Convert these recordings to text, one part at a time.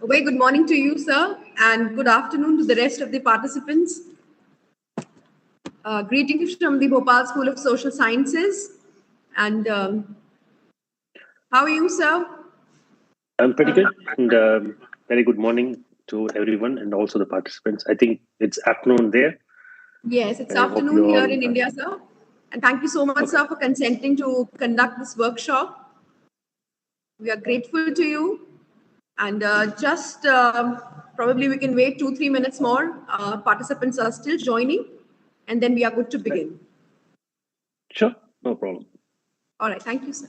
A very good morning to you, sir, and good afternoon to the rest of the participants. Greetings from the Bhopal School of Social Sciences. And how are you, sir? I'm pretty good, and very good morning to everyone and also the participants. I think it's afternoon there. Yes, it's I hope afternoon you here all- in India, sir. And thank you so much, sir, for consenting to conduct this workshop. We are grateful to you. And just probably we can wait 2-3 minutes more. Participants are still joining, and then we are good to begin. Sure, no problem. All right, thank you, sir.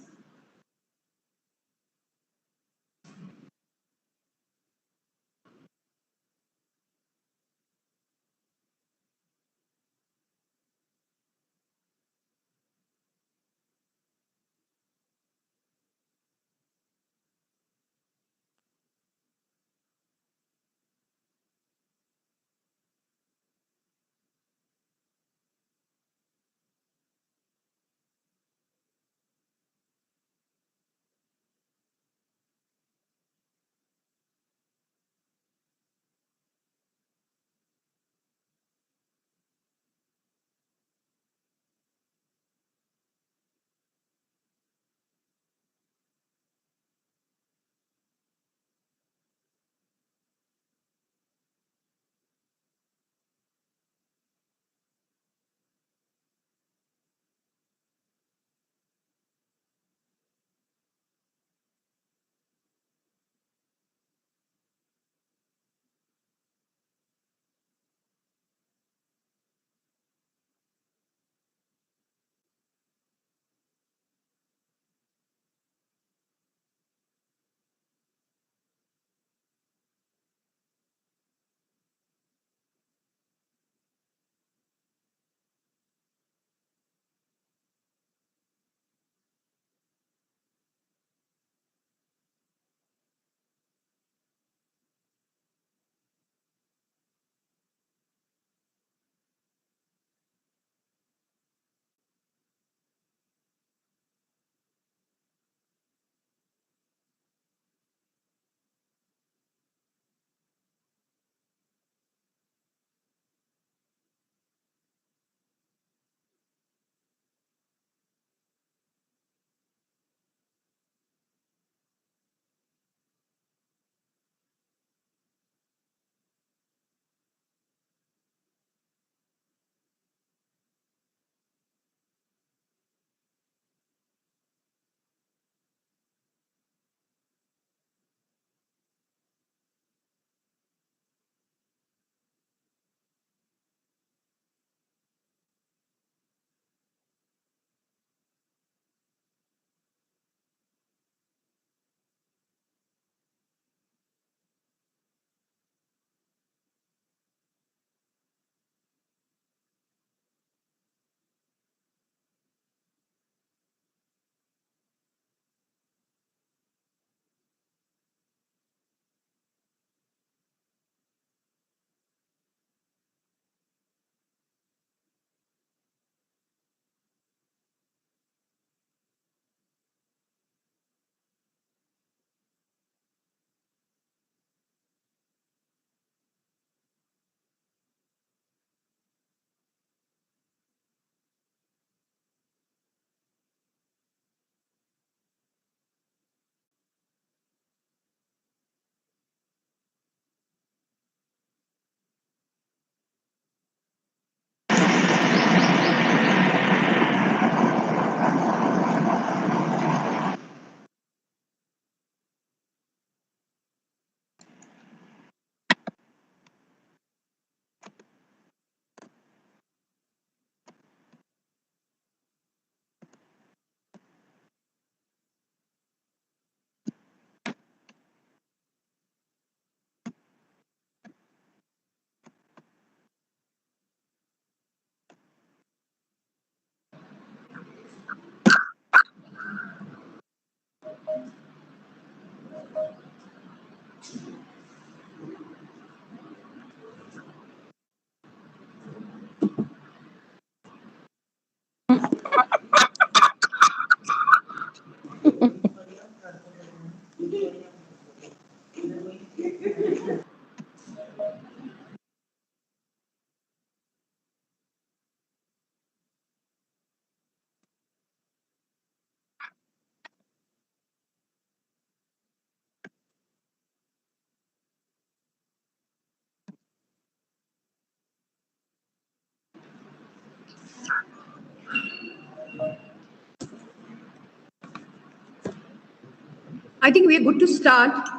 I think we are good to start.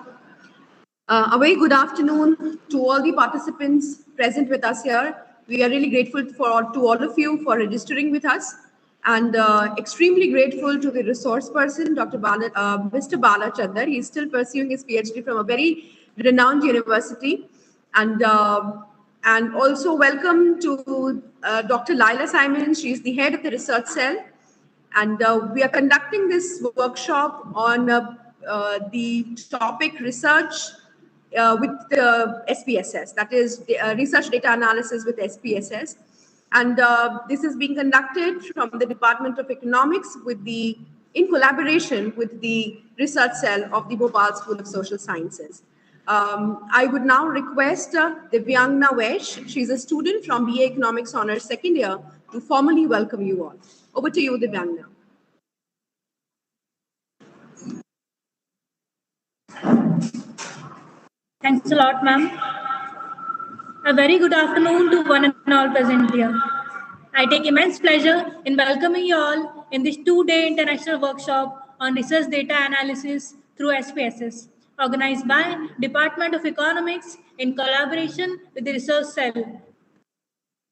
A very good afternoon to all the participants present with us here. We are really grateful to all of you for registering with us, and extremely grateful to the resource person, Mr. Bala Chandar. He's still pursuing his PhD from a very renowned university, and also welcome to Dr. Laila Simon. She's the head of the research cell, and we are conducting this workshop on the topic research with SPSS, that is research data analysis with SPSS. And this is being conducted from the Department of Economics in collaboration with the research cell of the Bhopal School of Social Sciences. I would now request Divyangna Vesh, she's a student from BA Economics Honors second year, to formally welcome you all. Over to you, Divyangna. Thanks a lot, ma'am. A very good afternoon to one and all present here. I take immense pleasure in welcoming you all in this two-day international workshop on research data analysis through SPSS, organized by Department of Economics in collaboration with the research cell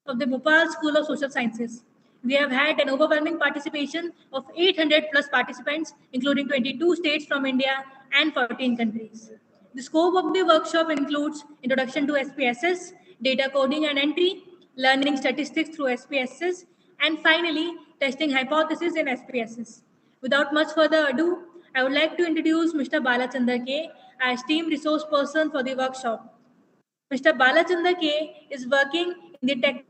of the Bhopal School of Social Sciences. We have had an overwhelming participation of 800 plus participants, including 22 states from India and 14 countries. The scope of the workshop includes introduction to SPSS, data coding and entry, learning statistics through SPSS, and finally, testing hypotheses in SPSS. Without much further ado, I would like to introduce Mr. Balachandra K, our esteemed resource person for the workshop. Mr. Balachandra K is working in the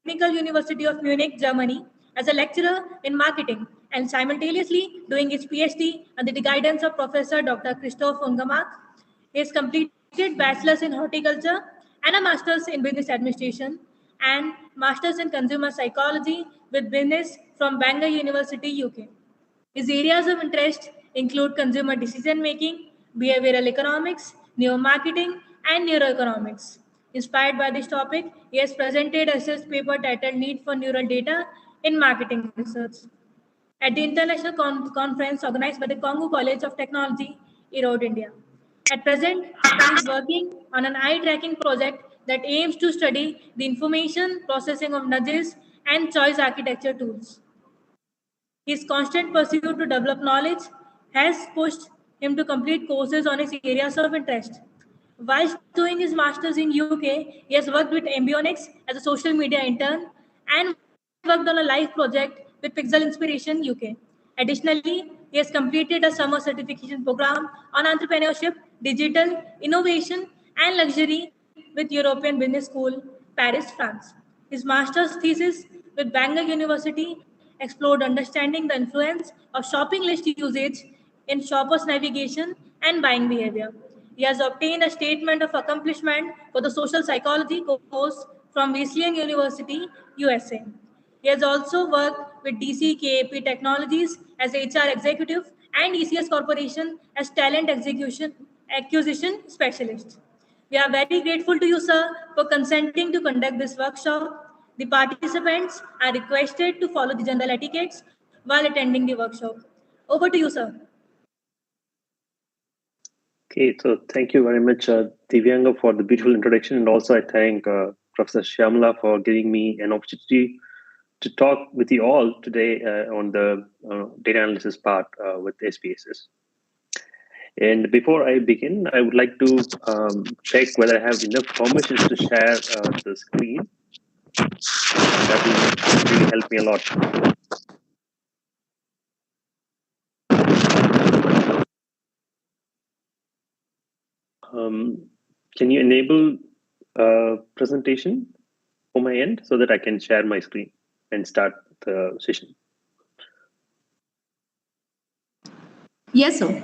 Technical University of Munich, Germany, as a lecturer in marketing and simultaneously doing his PhD under the guidance of Professor Dr. Christoph Ungemark. He has completed Bachelor's in Horticulture and a Master's in Business Administration and Master's in Consumer Psychology with Business from Bangor University, UK. His areas of interest include consumer decision making, behavioral economics, neuromarketing, and neuroeconomics. Inspired by this topic, he has presented a research paper titled Need for Neural Data in Marketing Research at the international conference organized by the Congo College of Technology, Erode, India. At present, he is working on an eye tracking project that aims to study the information processing of nudges and choice architecture tools. His constant pursuit to develop knowledge has pushed him to complete courses on his areas of interest. Whilst doing his master's in UK, he has worked with Embryonics as a social media intern and worked on a live project with Pixel Inspiration UK. Additionally, he has completed a summer certification program on entrepreneurship, digital innovation, and luxury with European Business School, Paris, France. His master's thesis with Bangor University explored understanding the influence of shopping list usage in shoppers' navigation and buying behavior. He has obtained a statement of accomplishment for the social psychology course from Wesleyan University, USA. He has also worked with DCKAP Technologies as HR executive and ECS Corporation as talent acquisition specialist. We are very grateful to you, sir, for consenting to conduct this workshop. The participants are requested to follow the general etiquettes while attending the workshop. Over to you, sir. Okay, so thank you very much, Divyanga, for the beautiful introduction. And also I thank Professor Shyamala for giving me an opportunity to talk with you all today on the data analysis part with SPSS. And before I begin, I would like to check whether I have enough permissions to share the screen. That will really help me a lot. Can you enable presentation on my end so that I can share my screen and start the session? Yes, sir.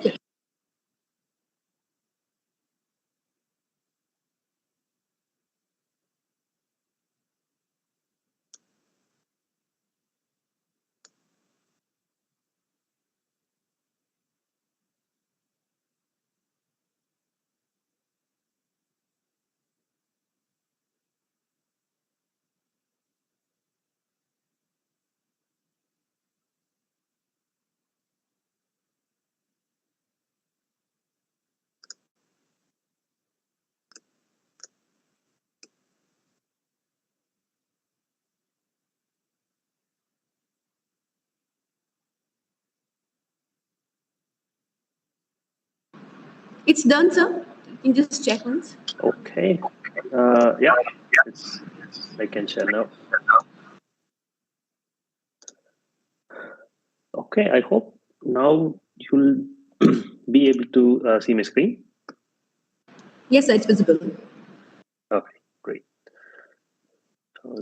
It's done, sir. You can just check once. Okay. Yeah, I can share now. Okay, I hope now you'll be able to see my screen. Yes, sir, it's visible. Okay, great.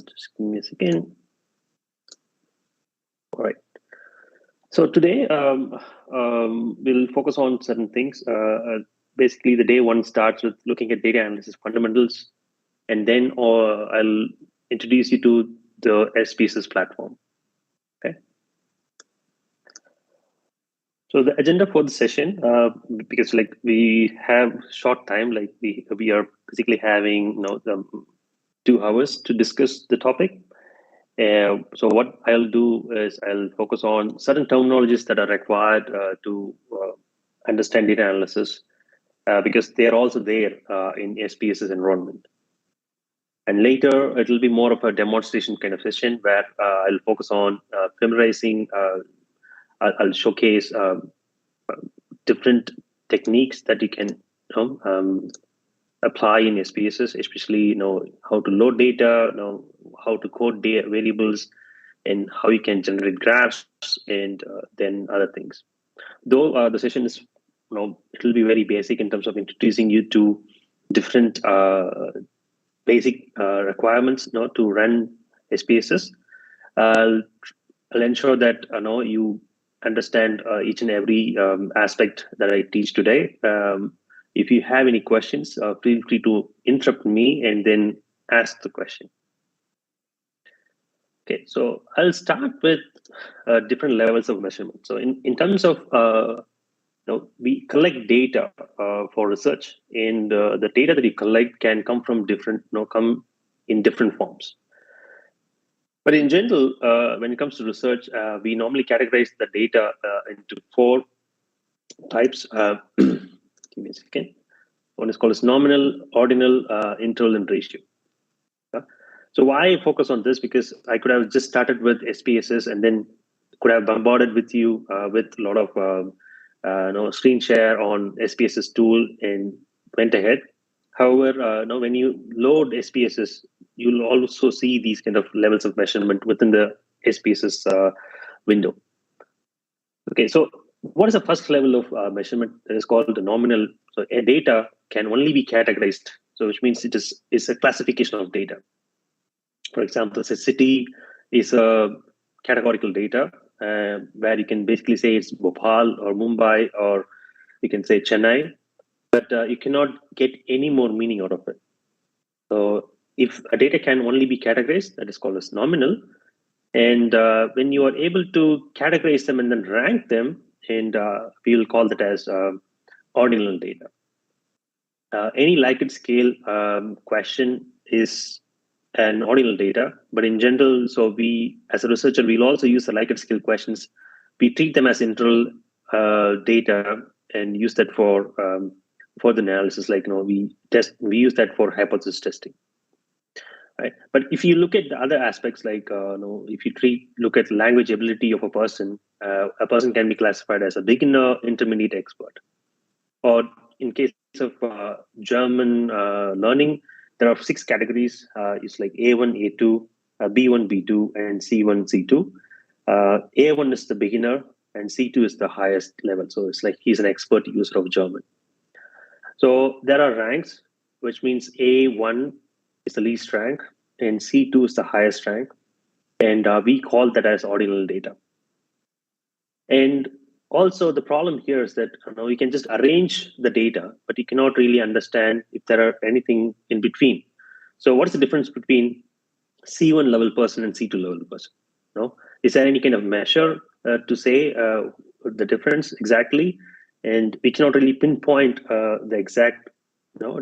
Just give me a second. All right. So today we'll focus on certain things. Basically, the day one starts with looking at data analysis fundamentals, and then I'll introduce you to the SPSS platform. Okay. So the agenda for the session, because like we have short time, like we are basically having 2 hours to discuss the topic. So what I'll do is I'll focus on certain terminologies that are required to understand data analysis, because they are also there in SPSS environment. And later, it'll be more of a demonstration kind of session where I'll focus on familiarizing. I'll showcase different techniques that you can apply in SPSS, especially how to load data, how to code data variables, and how you can generate graphs, and then other things. Though the session is, it will be very basic in terms of introducing you to different basic requirements, to run SPSS. I'll ensure that you understand each and every aspect that I teach today. If you have any questions, feel free to interrupt me and then ask the question. Okay, so I'll start with different levels of measurement. So in terms of, we collect data for research, and the data that you collect can come from come in different forms. But in general, when it comes to research, we normally categorize the data into 4 types. Give me a second. One is called as nominal, ordinal, interval, and ratio. So why I focus on this? Because I could have just started with SPSS and then could have bombarded with you with a lot of screen share on SPSS tool and went ahead. However, when you load SPSS, you'll also see these kind of levels of measurement within the SPSS window. Okay, so what is the first level of measurement? That is called the nominal. So a data can only be categorized, so which means it's a classification of data. For example, say city is a categorical data where you can basically say it's Bhopal or Mumbai, or you can say Chennai, but you cannot get any more meaning out of it. So if a data can only be categorized, that is called as nominal. And when you are able to categorize them and then rank them, and we will call that as ordinal data. Any Likert scale question is an ordinal data, but in general, so we, as a researcher, we'll also use the Likert scale questions. We treat them as interval data and use that for the analysis. Like we use that for hypothesis testing, right? But if you look at the other aspects, like if you look at language ability of a person can be classified as a beginner, intermediate, expert. Or in case of German learning, there are 6 categories. It's like A1, A2, B1, B2, and C1, C2. A1 is the beginner, and C2 is the highest level. So it's like he's an expert user of German. So there are ranks, which means A1 is the least rank, and C2 is the highest rank. And we call that as ordinal data. And also, the problem here is that you can just arrange the data, but you cannot really understand if there are anything in between. So what's the difference between C1 level person and C2 level person? Is there any kind of measure to say the difference exactly? And we cannot really pinpoint the exact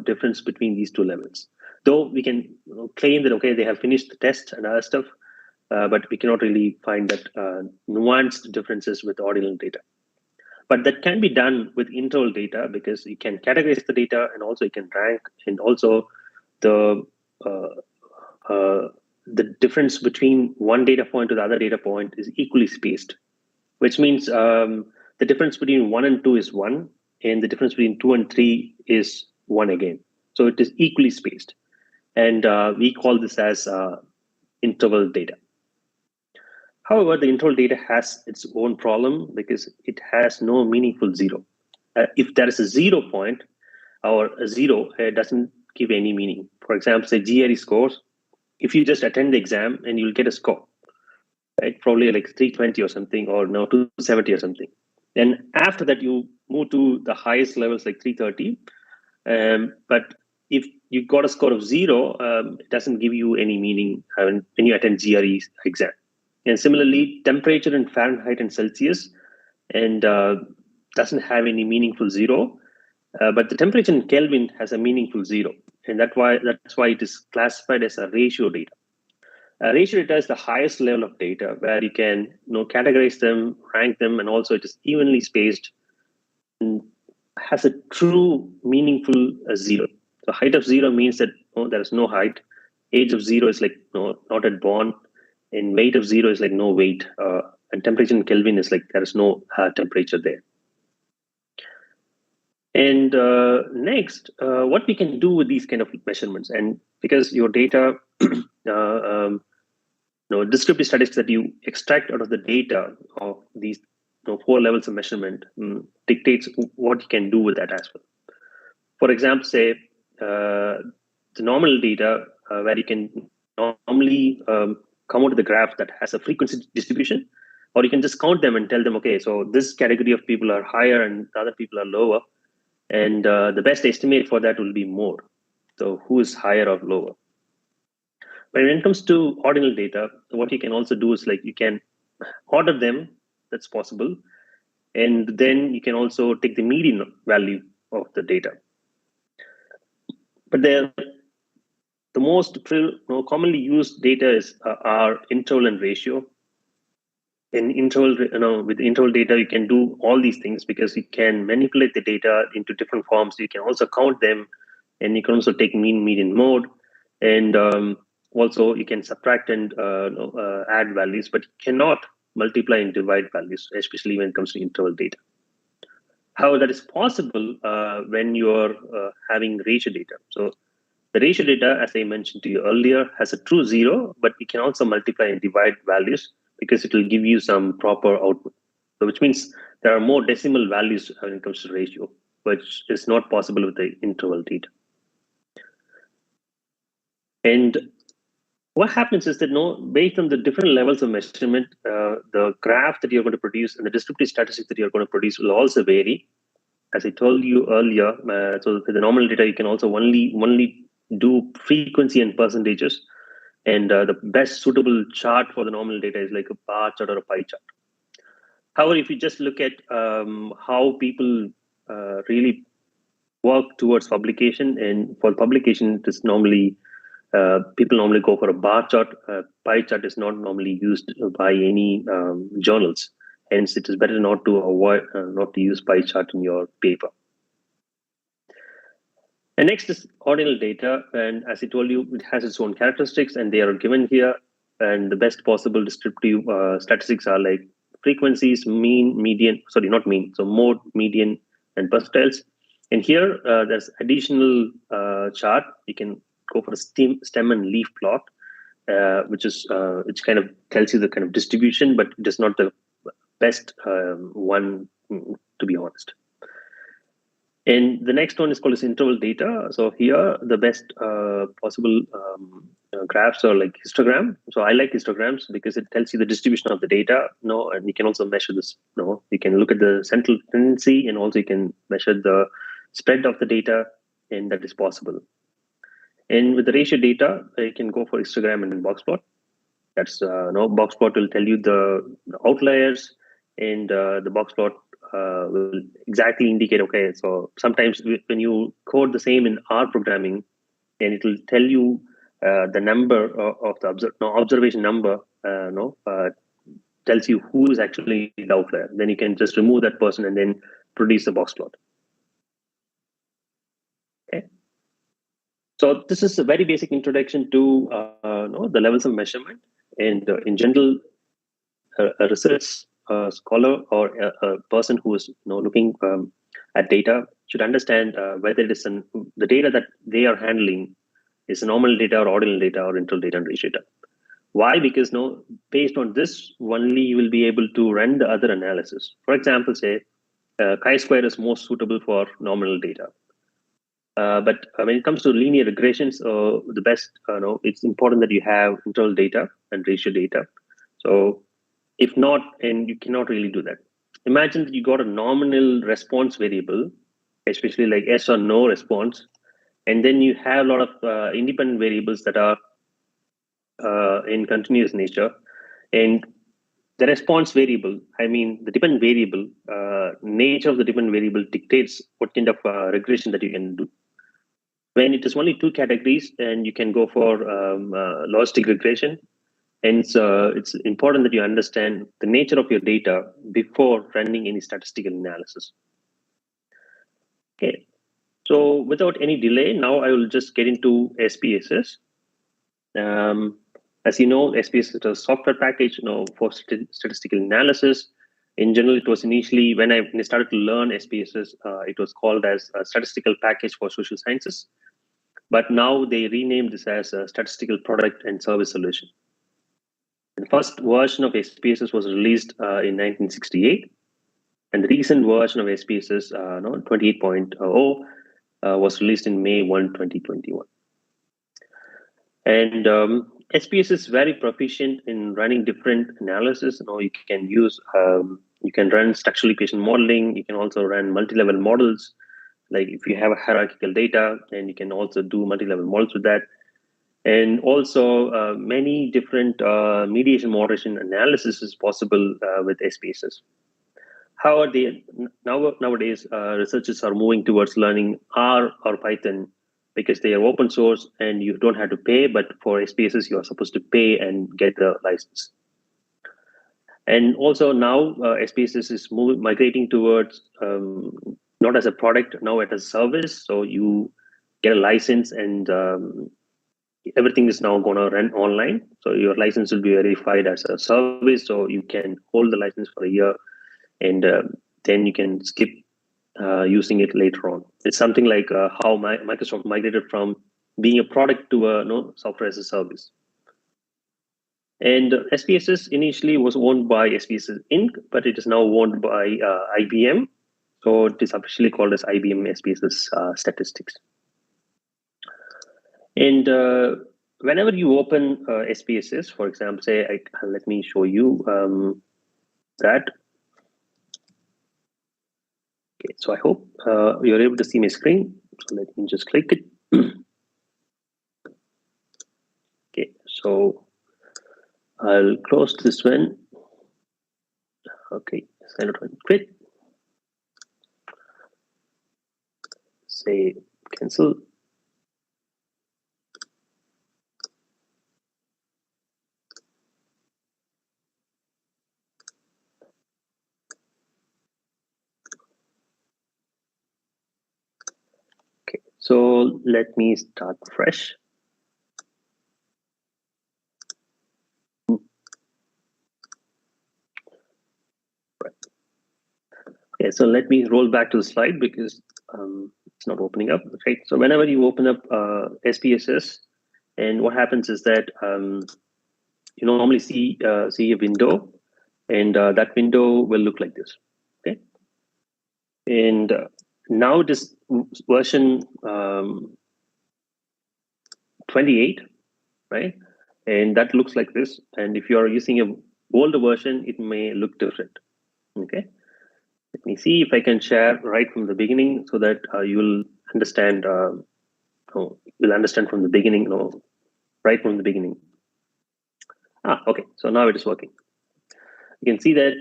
difference between these 2 levels. Though we can claim that, okay, they have finished the test and other stuff, but we cannot really find that nuanced differences with ordinal data. But that can be done with interval data, because you can categorize the data, and also you can rank, and also the difference between one data point to the other data point is equally spaced, which means the difference between 1 and 2 is 1, and the difference between 2 and 3 is 1 again. So it is equally spaced. And we call this as interval data. However, the interval data has its own problem because it has no meaningful zero. If there is a 0 point or a 0, it doesn't give any meaning. For example, say GRE scores, if you just attend the exam and you'll get a score, right? Probably like 320 or something, or no, 270 or something. Then after that, you move to the highest levels like 330. But if you got a score of 0, it doesn't give you any meaning when you attend GRE exam. And similarly, temperature in Fahrenheit and Celsius and doesn't have any meaningful 0, but the temperature in Kelvin has a meaningful 0, and that's why it is classified as a ratio data. Ratio data is the highest level of data where you can categorize them, rank them, and also it is evenly spaced and has a true meaningful 0. So height of 0 means that there is no height. Age of 0 is like not at born. And weight of 0 is like no weight. And temperature in Kelvin is like there is no temperature there. And next, what we can do with these kind of measurements, and because your data, descriptive statistics that you extract out of the data of these 4 levels of measurement dictates what you can do with that as well. For example, say the normal data where you can normally come out with a graph that has a frequency distribution, or you can just count them and tell them, okay, so this category of people are higher and the other people are lower. And the best estimate for that will be more. So who is higher or lower? But when it comes to ordinal data, what you can also do is like you can order them, that's possible. And then you can also take the median value of the data. But the most commonly used data is are interval and ratio. In interval, with interval data, you can do all these things because you can manipulate the data into different forms. You can also count them, and you can also take mean, median, mode, and also you can subtract and add values, but you cannot multiply and divide values, especially when it comes to interval data. However, that is possible when you're having ratio data. So the ratio data, as I mentioned to you earlier, has a true 0, but we can also multiply and divide values because it will give you some proper output. So which means there are more decimal values when it comes to ratio, which is not possible with the interval data. And what happens is that based on the different levels of measurement, the graph that you're going to produce and the descriptive statistics that you're going to produce will also vary. As I told you earlier, so for the normal data, you can also only do frequency and percentages. And the best suitable chart for the normal data is like a bar chart or a pie chart. However, if you just look at how people really work towards publication, and for publication, it is normally people normally go for a bar chart. Pie chart is not normally used by any journals. Hence, it is better not to use pie chart in your paper. And next is ordinal data, and as I told you, it has its own characteristics, and they are given here. And the best possible descriptive statistics are like frequencies, mean, median, sorry, not mean, so mode, median, and percentiles. And here, there's additional chart. You can go for a stem and leaf plot, which kind of tells you the kind of distribution, but it is not the best one, to be honest. And the next one is called as interval data. So here, the best possible graphs are like histogram. So I like histograms because it tells you the distribution of the data. And you can also measure this. You can look at the central tendency, and also you can measure the spread of the data, and that is possible. And with the ratio data, you can go for histogram and then box plot. That's box plot will tell you the outliers, and the box plot will exactly indicate, okay, so sometimes when you code the same in R programming, and it will tell you the number of the observation number, tells you who is actually the outlier. Then you can just remove that person and then produce the box plot. Okay. So this is a very basic introduction to the levels of measurement, and in general, a research scholar or a person who is looking at data should understand whether it is the data that they are handling is normal data or ordinal data or interval data and ratio data. Why? Because based on this, only you will be able to run the other analysis. For example, say chi-square is most suitable for nominal data. But when it comes to linear regressions, the best, it's important that you have interval data and ratio data. So if not, and you cannot really do that. Imagine that you got a nominal response variable, especially like yes or no response, and then you have a lot of independent variables that are in continuous nature, and the response variable, the dependent variable, nature of the dependent variable dictates what kind of regression that you can do. When it is only two categories, and you can go for logistic regression, and it's important that you understand the nature of your data before running any statistical analysis. Okay, so without any delay, now I will just get into SPSS. As you know, SPSS is a software package for statistical analysis. In general, it was initially, when I started to learn SPSS, it was called as a statistical package for social sciences. But now they renamed this as a statistical product and service solution. The first version of SPSS was released in 1968. And the recent version of SPSS 28.0 was released in May 1, 2021. And SPSS is very proficient in running different analysis. You can use, you can run structural equation modeling. You can also run multi-level models. Like if you have a hierarchical data, and you can also do multi-level models with that. And also many different mediation moderation analysis is possible with SPSS. However, nowadays researchers are moving towards learning R or Python because they are open source and you don't have to pay, but for SPSS, you are supposed to pay and get the license. And also now SPSS is migrating towards not as a product, now as a service. So you get a license and everything is now going to run online. So your license will be verified as a service. So you can hold the license for a year and then you can skip using it later on. It's something like how Microsoft migrated from being a product to a software as a service. And SPSS initially was owned by SPSS Inc., but it is now owned by IBM. So it is officially called as IBM SPSS Statistics. And whenever you open SPSS, for example, say, let me show you that. Okay, so I hope you're able to see my screen. So let me just click it. Okay, so I'll close this one. Okay, sign out and quit. Say cancel. Okay, so let me start fresh. Okay, so let me roll back to the slide because it's not opening up. Right. So whenever you open up SPSS, and what happens is that you normally see a window, and that window will look like this. Okay. And now this version 28, right? And that looks like this. And if you are using a older version, it may look different. Okay. Let me see if I can share right from the beginning so that you'll understand. You'll understand from the beginning. Right from the beginning. Okay. So now it is working. You can see that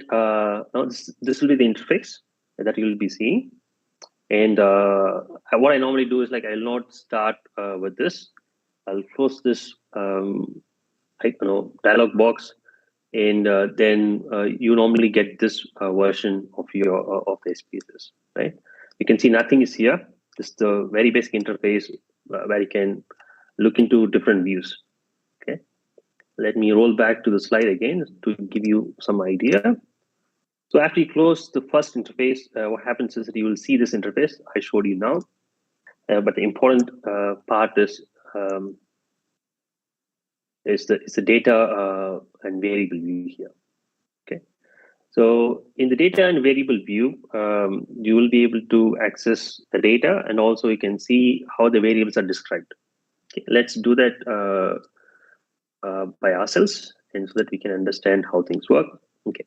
now this will be the interface that you'll be seeing. And what I normally do is like I'll not start with this. I'll close this dialog box, and then you normally get this version of your of the SPSS, right? You can see nothing is here. Just the very basic interface where you can look into different views. Okay, let me roll back to the slide again to give you some idea. So after you close the first interface, what happens is that you will see this interface I showed you now. But the important part is the data and variable view here. Okay. So in the data and variable view, you will be able to access the data, and also you can see how the variables are described. Okay. Let's do that by ourselves, and so that we can understand how things work. Okay.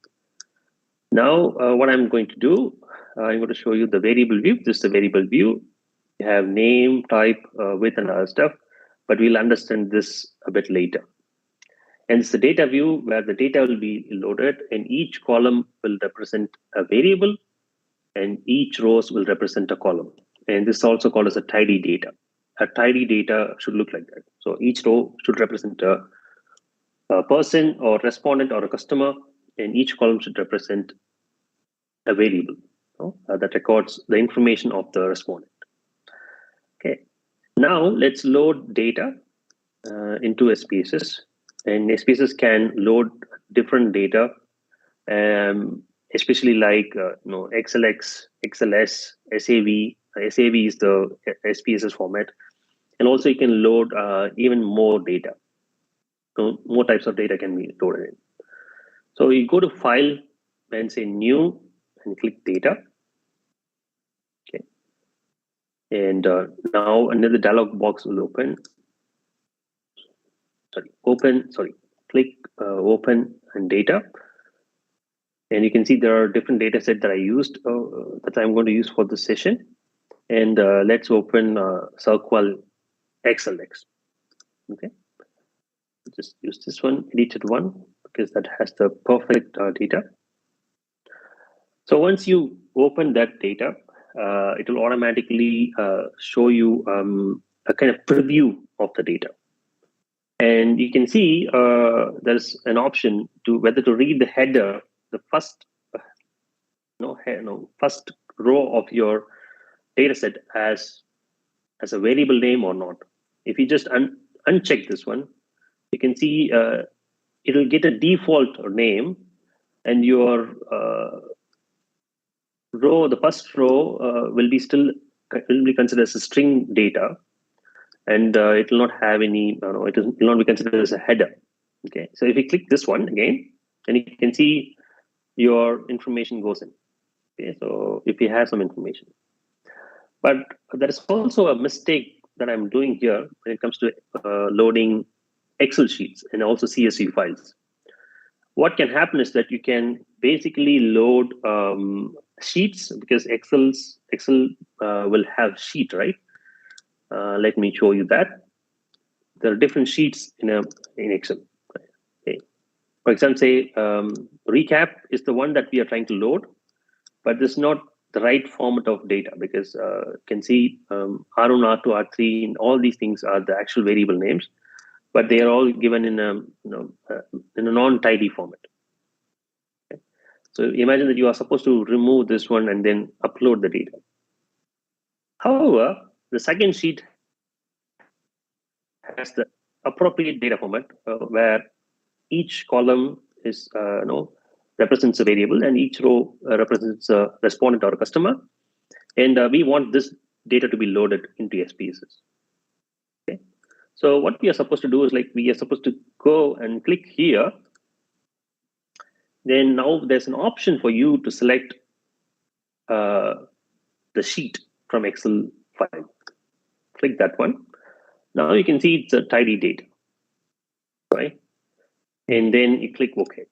Now, what I'm going to do, I'm going to show you the variable view. This is the variable view. You have name, type, width, and other stuff, but we'll understand this a bit later. And it's the data view where the data will be loaded, and each column will represent a variable, and each rows will represent a column. And this is also called as a tidy data. A tidy data should look like that. So each row should represent a person or respondent or a customer, and each column should represent a variable that records the information of the respondent. Okay. Now let's load data into SPSS, and SPSS can load different data, especially like XLX, XLS, SAV. SAV is the SPSS format, and also you can load even more data. So more types of data can be loaded in. So you go to File and say New, and click Data. Okay, and now another dialog box will open. Click Open and Data, and you can see there are different data set that I used that I'm going to use for this session. And let's open Circle XLX. Okay, just use this one, edited one, because that has the perfect data. So once you open that data, it will automatically show you a kind of preview of the data. And you can see there's an option to whether to read the header, the first first row of your data set as a variable name or not. If you just uncheck this one, you can see it'll get a default name, and your row, the first row, will be considered as a string data, and it will not have any. It will not be considered as a header. Okay, so if you click this one again, and you can see your information goes in. Okay, so if you have some information, but there is also a mistake that I'm doing here when it comes to loading Excel sheets and also CSV files. What can happen is that you can basically load sheets, because Excel will have sheet, right? Let me show you that. There are different sheets in Excel. Okay. For example, say recap is the one that we are trying to load, but this is not the right format of data, because you can see R1, R2, R3, and all these things are the actual variable names, but they are all given in a non-tidy format. Okay. So imagine that you are supposed to remove this one and then upload the data. However, the second sheet has the appropriate data format where each column is represents a variable, and each row represents a respondent or a customer, and we want this data to be loaded into SPSS. Okay, so what we are supposed to do is, like, we are supposed to go and click here. Then now there's an option for you to select the sheet from Excel file. Click that one. Now you can see it's a tidy data, right? And then you click OK.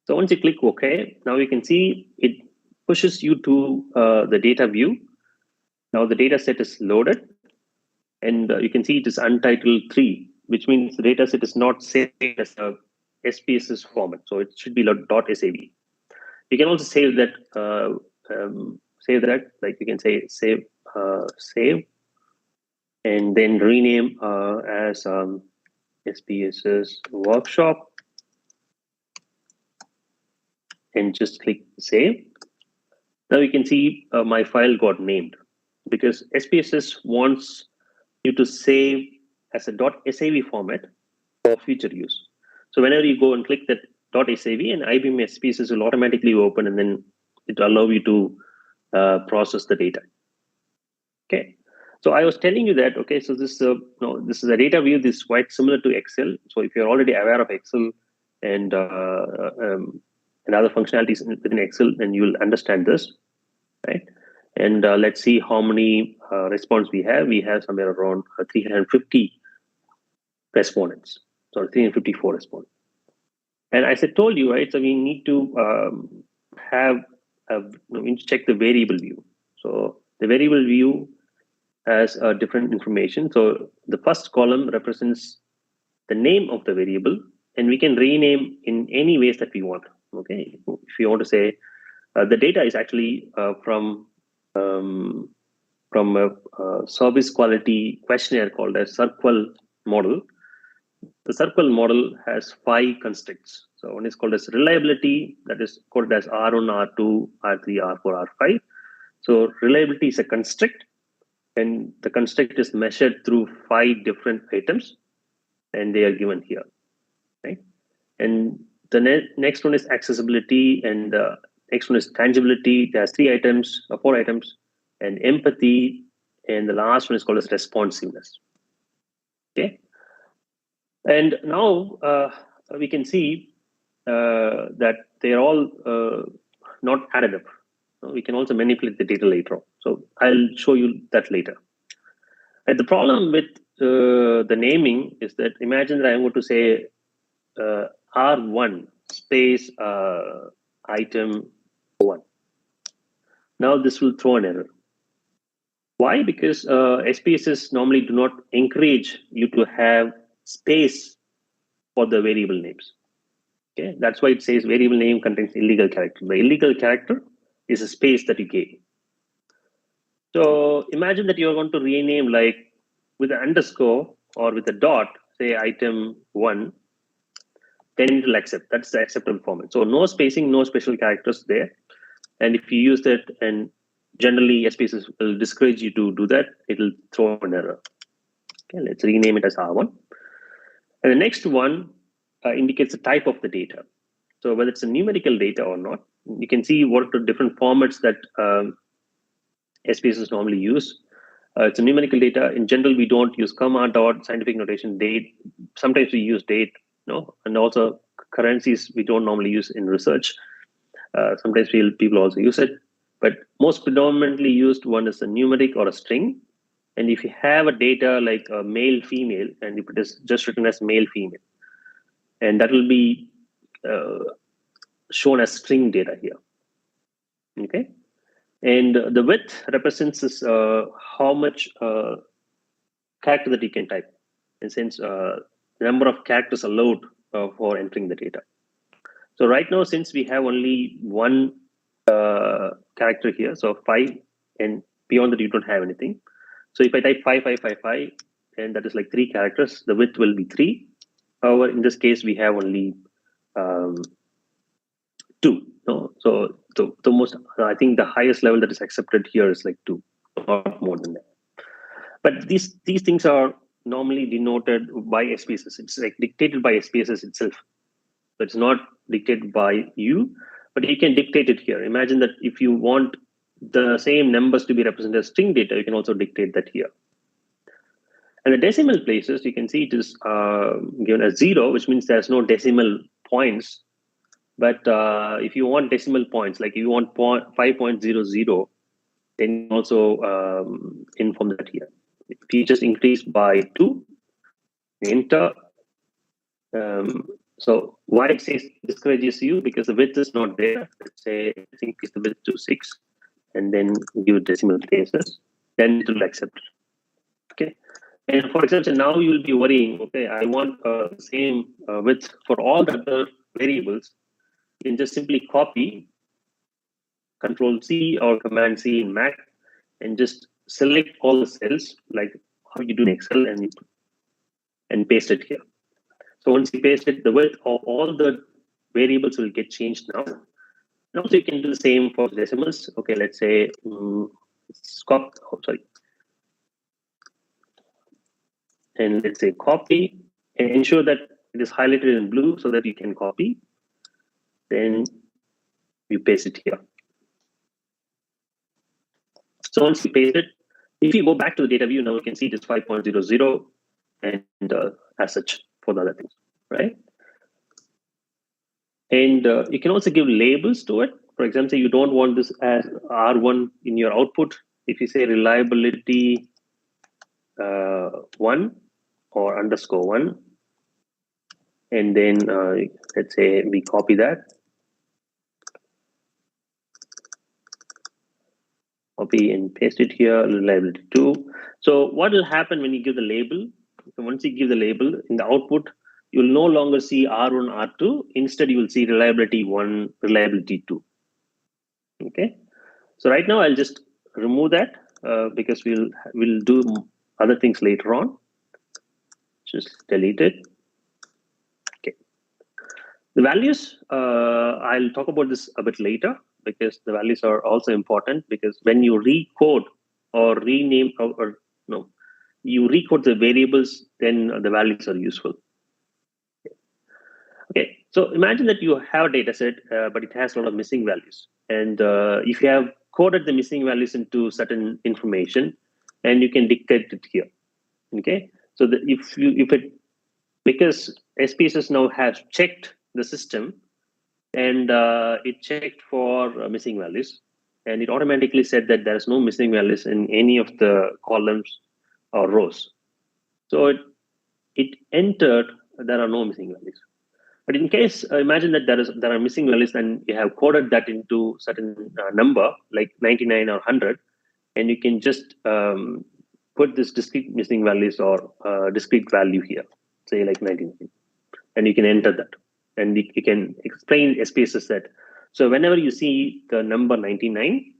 So once you click OK, now you can see it pushes you to the data view. Now the data set is loaded, and you can see it is untitled 3, which means the data set is not saved as a SPSS format. So it should be .sav. You can also save that. Like you can say save, and then rename as SPSS workshop, and just click save. Now you can see my file got named, because SPSS wants you to save as a .sav format for future use. So whenever you go and click that .sav, and IBM SPSS will automatically open, and then it will allow you to process the data. Okay. So I was telling you that, okay, so this this is a data view. This is quite similar to Excel. So if you're already aware of Excel and other functionalities within Excel, then you will understand this, right? And let's see how many response we have. We have somewhere around 350 respondents, sorry, 354 respondents. And as I told you, right, so we need to we need to check the variable view. So the variable view has different information. So the first column represents the name of the variable, and we can rename in any ways that we want. Okay, if you want to say the data is actually from a service quality questionnaire called a circle model. The circle model has 5 constructs. So one is called as reliability, that is coded as R1, R2, R3, R4, R5. So reliability is a construct, and the construct is measured through 5 different items, and they are given here, right? And the next one is accessibility, and the next one is tangibility. There's 4 items, and empathy, and the last one is called as responsiveness. Okay, and now we can see that they are all not added up. We can also manipulate the data later on. So I'll show you that later. And the problem with the naming is that imagine that I'm going to say R1 space item 1. Now this will throw an error. Why? Because SPSS normally do not encourage you to have space for the variable names. Okay, that's why it says variable name contains illegal character. The illegal character is a space that you gave. So imagine that you're going to rename like with an underscore or with a dot, say item 1, then it will accept. That's the acceptable format. So no spacing, no special characters there. And if you use that, and generally SPSS will discourage you to do that, it will throw an error. Okay, let's rename it as R1. And the next one indicates the type of the data. So whether it's a numerical data or not, you can see what are the different formats that SPSS normally use. It's a numerical data. In general, we don't use comma, dot, scientific notation, date. Sometimes we use date, and also currencies we don't normally use in research. Sometimes people also use it, but most predominantly used one is a numeric or a string. And if you have a data like a male, female, and if it is just written as male, female, and that will be shown as string data here. Okay, and the width represents this, how much character that you can type, and since the number of characters allowed for entering the data. So right now, since we have only 1 character here, so 5, and beyond that you don't have anything. So if I type 5555, and that is like 3 characters, the width will be 3. However, in this case, we have only 2. So the most, I think the highest level that is accepted here is like 2, not more than that. But these things are normally denoted by SPSS. It's like dictated by SPSS itself. So it's not dictated by you, but you can dictate it here. Imagine that if you want the same numbers to be represented as string data, you can also dictate that here. And the decimal places, you can see it is given as 0, which means there's no decimal points. But if you want decimal points, like you want 5.00, then also inform that here. If you just increase by 2, enter. So why it says discourages you? Because the width is not there. Let's say increase the width to 6, and then give decimal places. Then it will accept. Okay. And for example, now you will be worrying, okay, I want the same width for all the other variables. You can just simply copy Control-C or Command-C in Mac and just select all the cells like how you do in Excel and paste it here. So once you paste it, the width of all the variables will get changed now. And also you can do the same for decimals. Okay, let's say, and let's say copy, and ensure that it is highlighted in blue so that you can copy. then you paste it here. So once you paste it, if you go back to the data view, now you can see it is 5.00 and as such for the other things, right? And you can also give labels to it. For example, you don't want this as R1 in your output. If you say reliability 1 or underscore 1, and then let's say we copy that, copy and paste it here, reliability 2. So what will happen when you give the label? So once you give the label in the output, you will no longer see R1, R2. Instead, you will see reliability 1, reliability 2. Okay. So right now, I'll just remove that because we'll do other things later on. Just delete it. Okay. The values, I'll talk about this a bit later because the values are also important, because when you recode or rename or no, you recode the variables, then the values are useful. Okay, so imagine that you have a data set, but it has a lot of missing values. And if you have coded the missing values into certain information, and you can dictate it here. Okay, so because SPSS now has checked the system, and it checked for missing values, and it automatically said that there is no missing values in any of the columns or rows. So it entered there are no missing values. But in case, imagine that there are missing values, and you have coded that into certain number like 99 or 100, and you can just put this discrete missing values or discrete value here, say like 99, and you can enter that, and you can explain SPSS that. So whenever you see the number 99,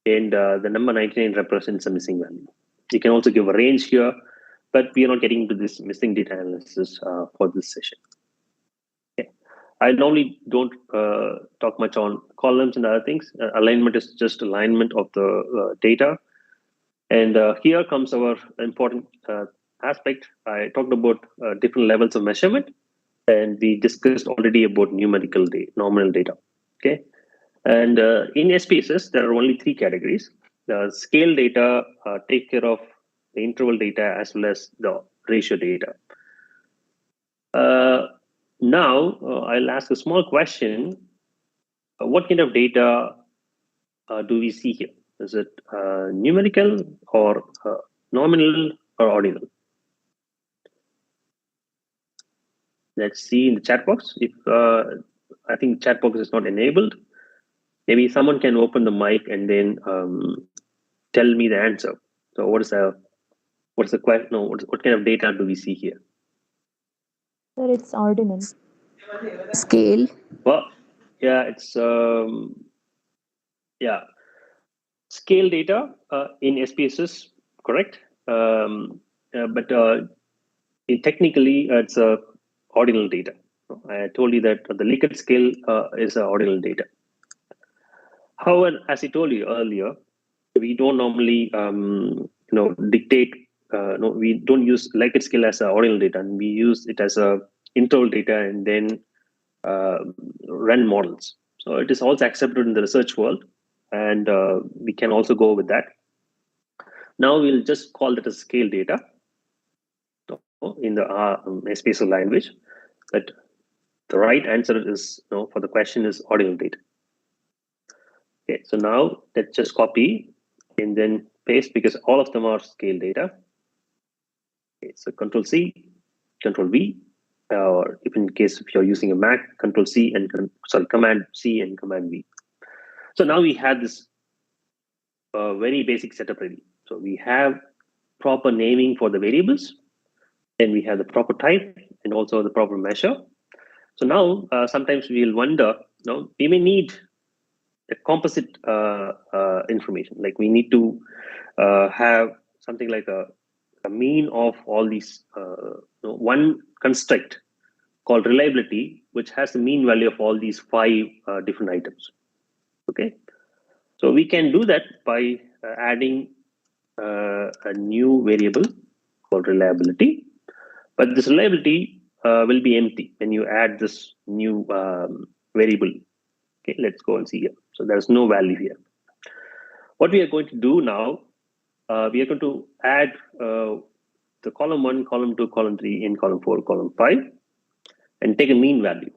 and the number 99 represents a missing value. You can also give a range here, but we are not getting into this missing data analysis for this session. I normally don't talk much on columns and other things. Alignment is just alignment of the data. And here comes our important aspect. I talked about different levels of measurement, and we discussed already about numerical data, nominal data. Okay, and in SPSS, there are only 3 categories. The scale data take care of the interval data as well as the ratio data. Now, I'll ask a small question. What kind of data do we see here? Is it numerical or nominal or ordinal? Let's see in the chat box. If I think chat box is not enabled, maybe someone can open the mic and then tell me the answer. So what's the question? No, what kind of data do we see here? Sir, it's ordinal. Scale. Well, yeah, it's scale data in SPSS, correct? But technically, it's ordinal data. I told you that the Likert scale is ordinal data. However, as I told you earlier, we don't normally dictate. No, we don't use Likert scale as ordinal data, and we use it as a interval data and then run models. So it is also accepted in the research world, and we can also go with that. Now we'll just call that a scale data in the SPSS language. But the right answer is for the question is ordinal data. Okay, so now let's just copy and then paste, because all of them are scale data. Okay, so Control C, Control V, or if in case if you're using a Mac, Control C and Command C and Command V. So now we have this very basic setup ready. So we have proper naming for the variables, and we have the proper type and also the proper measure. So now sometimes we'll wonder, we may need a composite information, like we need to have something like a mean of all these, one construct called reliability, which has the mean value of all these 5 different items. Okay, so we can do that by adding a new variable called reliability, but this reliability will be empty when you add this new variable. Okay, let's go and see here. So there's no value here. What we are going to do now, we are going to add the column 1, column 2, column 3, in column 4, column 5, and take a mean value.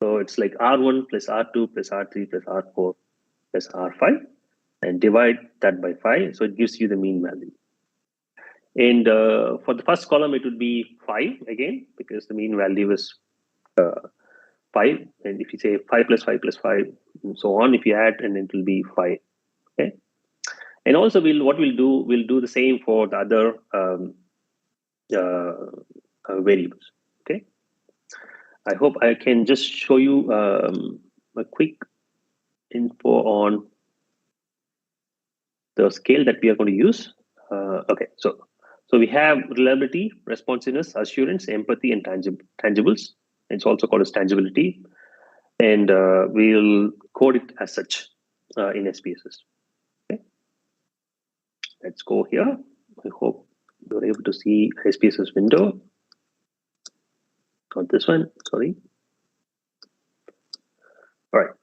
So it's like R1 plus R2 plus R3 plus R4 plus R5, and divide that by 5. So it gives you the mean value. And for the first column, it would be 5 again, because the mean value is 5. And if you say 5 plus 5 plus 5, and so on, if you add, and it will be 5. Okay. And also, we'll do the same for the other variables. Okay. I hope I can just show you a quick info on the scale that we are going to use. Okay, so we have reliability, responsiveness, assurance, empathy, and tangibles. It's also called as tangibility, and we'll code it as such in SPSS. Okay, let's go here. I hope you're able to see SPSS window. Not this one, sorry. All right,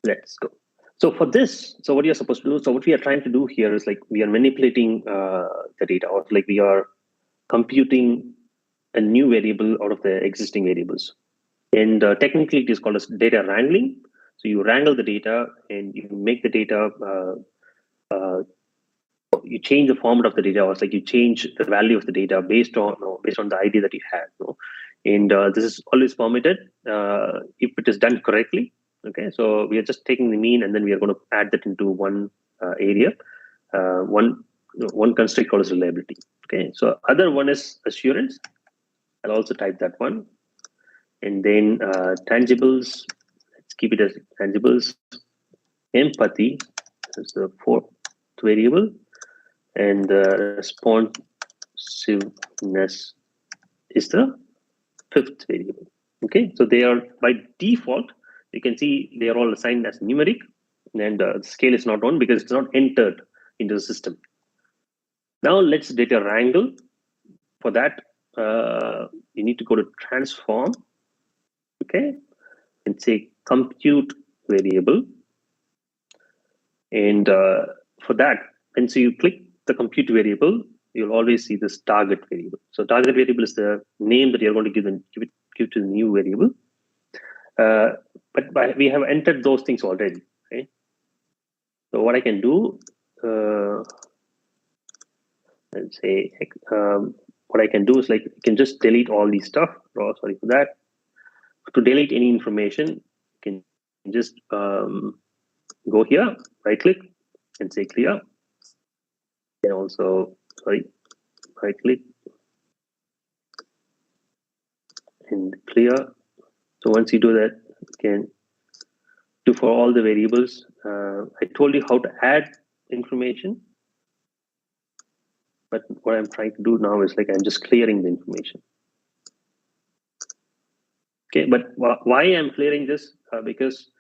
let's go. So for this, so what you're supposed to do, so what we are trying to do here is like we are manipulating the data, or like we are computing a new variable out of the existing variables. And technically it is called as data wrangling. So you wrangle the data and you make the data, you change the format of the data, or it's like you change the value of the data based on the ID that you had. And this is always permitted if it is done correctly. Okay, so we are just taking the mean, and then we are going to add that into one area, one constraint called as reliability. Okay, so other one is assurance. I'll also type that one, and then tangibles. Let's keep it as tangibles. Empathy is the 4th variable, and responsiveness is the 5th variable. Okay, so they are by default. You can see they are all assigned as numeric, and the scale is not on because it's not entered into the system. Now let's data wrangle. For that, you need to go to transform, okay, and say compute variable. And for that, and so you click the compute variable, you'll always see this target variable. So target variable is the name that you're going to give to the new variable. But we have entered those things already. Okay. So what I can do, let's say, what I can do is like you can just delete all these stuff. Oh, sorry for that. To delete any information, you can just go here, right click, and say clear. And also, right click and clear. So once you do that, you can do for all the variables. I told you how to add information, but what I'm trying to do now is like I'm just clearing the information. Okay, but why I'm clearing this? Because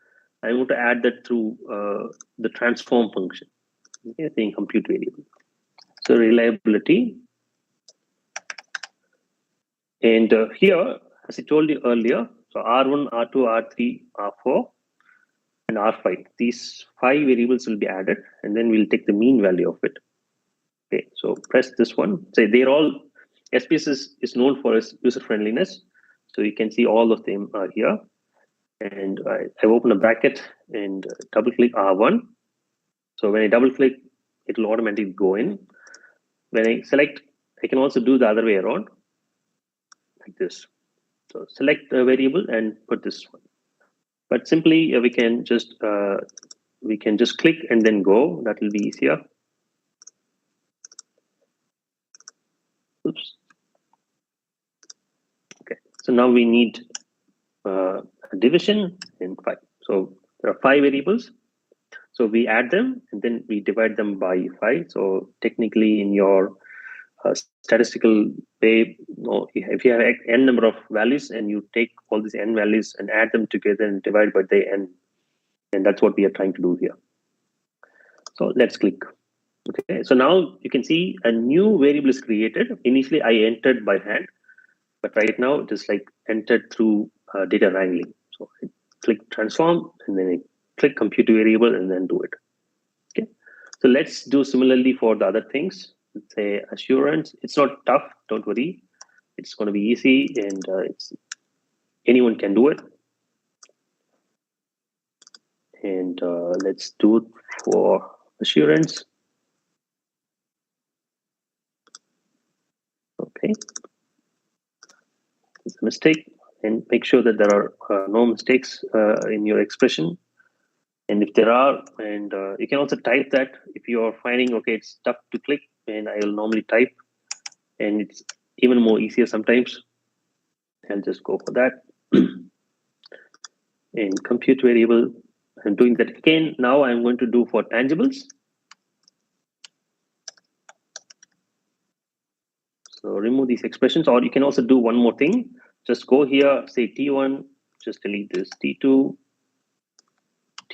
I want to add that through the transform function, okay, saying compute variable. So reliability. And here, as I told you earlier, so R1, R2, R3, R4, and R5. These 5 variables will be added, and then we'll take the mean value of it. Okay, so press this one. Say they're all, SPSS is known for its user friendliness. So you can see all of them are here. And I open a bracket and double click R1. So when I double click, it will automatically go in. When I select, I can also do the other way around, like this. So select a variable and put this one. But simply we can just click and then go. That will be easier. Oops. Okay. So now we need a division and 5. So there are 5 variables. So we add them and then we divide them by 5. So technically, in your statistical way, if you have n number of values and you take all these n values and add them together and divide by the n, and that's what we are trying to do here. So let's click. Okay, so now you can see a new variable is created. Initially, I entered by hand, but right now it is like entered through data wrangling. So click transform, and then click compute variable, and then do it. Okay. So let's do similarly for the other things. Let's say assurance. It's not tough. Don't worry. It's going to be easy, and anyone can do it. And let's do it for assurance. Okay. It's a mistake, and make sure that there are no mistakes in your expression. And if there are, and you can also type that if you are finding, okay, it's tough to click, and I will normally type, and it's even more easier sometimes. I'll just go for that. And compute variable, I'm doing that again. Now I'm going to do for tangibles. So remove these expressions, or you can also do one more thing. Just go here, say T1, just delete this T2,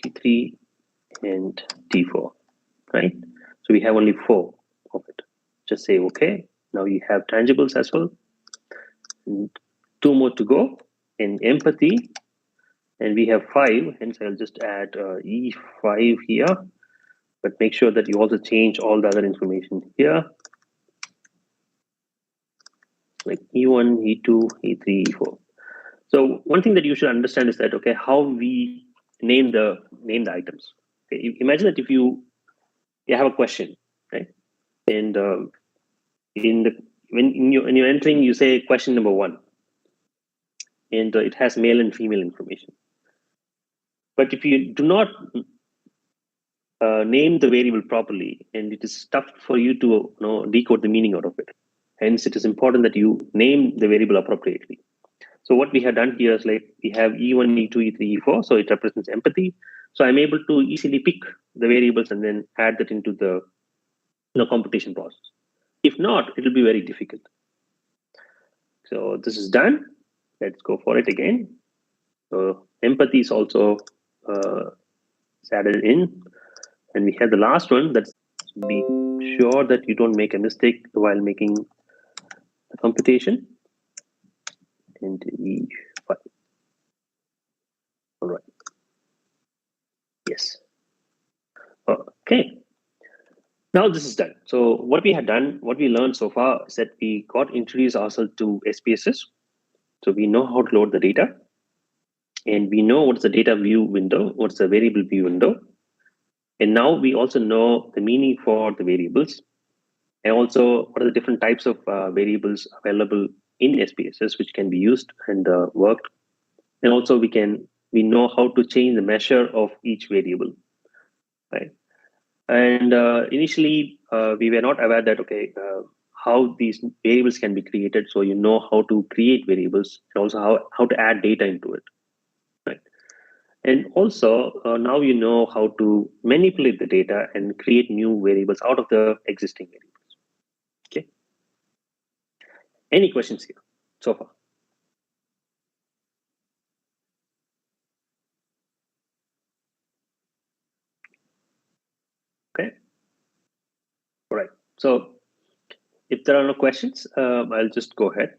T3, and T4, right? So we have only 4 of it. Just say okay. Now you have tangibles as well. And 2 more to go in empathy, and we have 5. Hence, I'll just add E5 here, but make sure that you also change all the other information here, like E1, E2, E3, E4. So one thing that you should understand is that, okay, how we name the items. Okay, imagine that if you have a question, right? And when you're entering, you say question number 1, and it has male and female information. But if you do not name the variable properly, and it is tough for you to decode the meaning out of it. Hence, it is important that you name the variable appropriately. So what we have done here is like we have E1, E2, E3, E4, so it represents empathy. So I'm able to easily pick the variables and then add that into the computation process. If not, it will be very difficult. So this is done. Let's go for it again. So empathy is also added in. And we have the last one, that's be sure that you don't make a mistake while making the computation. And E5. All right. Yes. Okay. Now this is done. So what we had done, what we learned so far is that we got introduced ourselves to SPSS. So we know how to load the data. And we know what's the data view window, what's the variable view window. And now we also know the meaning for the variables. And also what are the different types of variables available in SPSS which can be used and worked. And also we know how to change the measure of each variable, right? And initially we were not aware that how these variables can be created. So you know how to create variables and also how to add data into it, right? And also now you know how to manipulate the data and create new variables out of the existing variables. Okay. Any questions here so far? Okay. All right. So if there are no questions, I'll just go ahead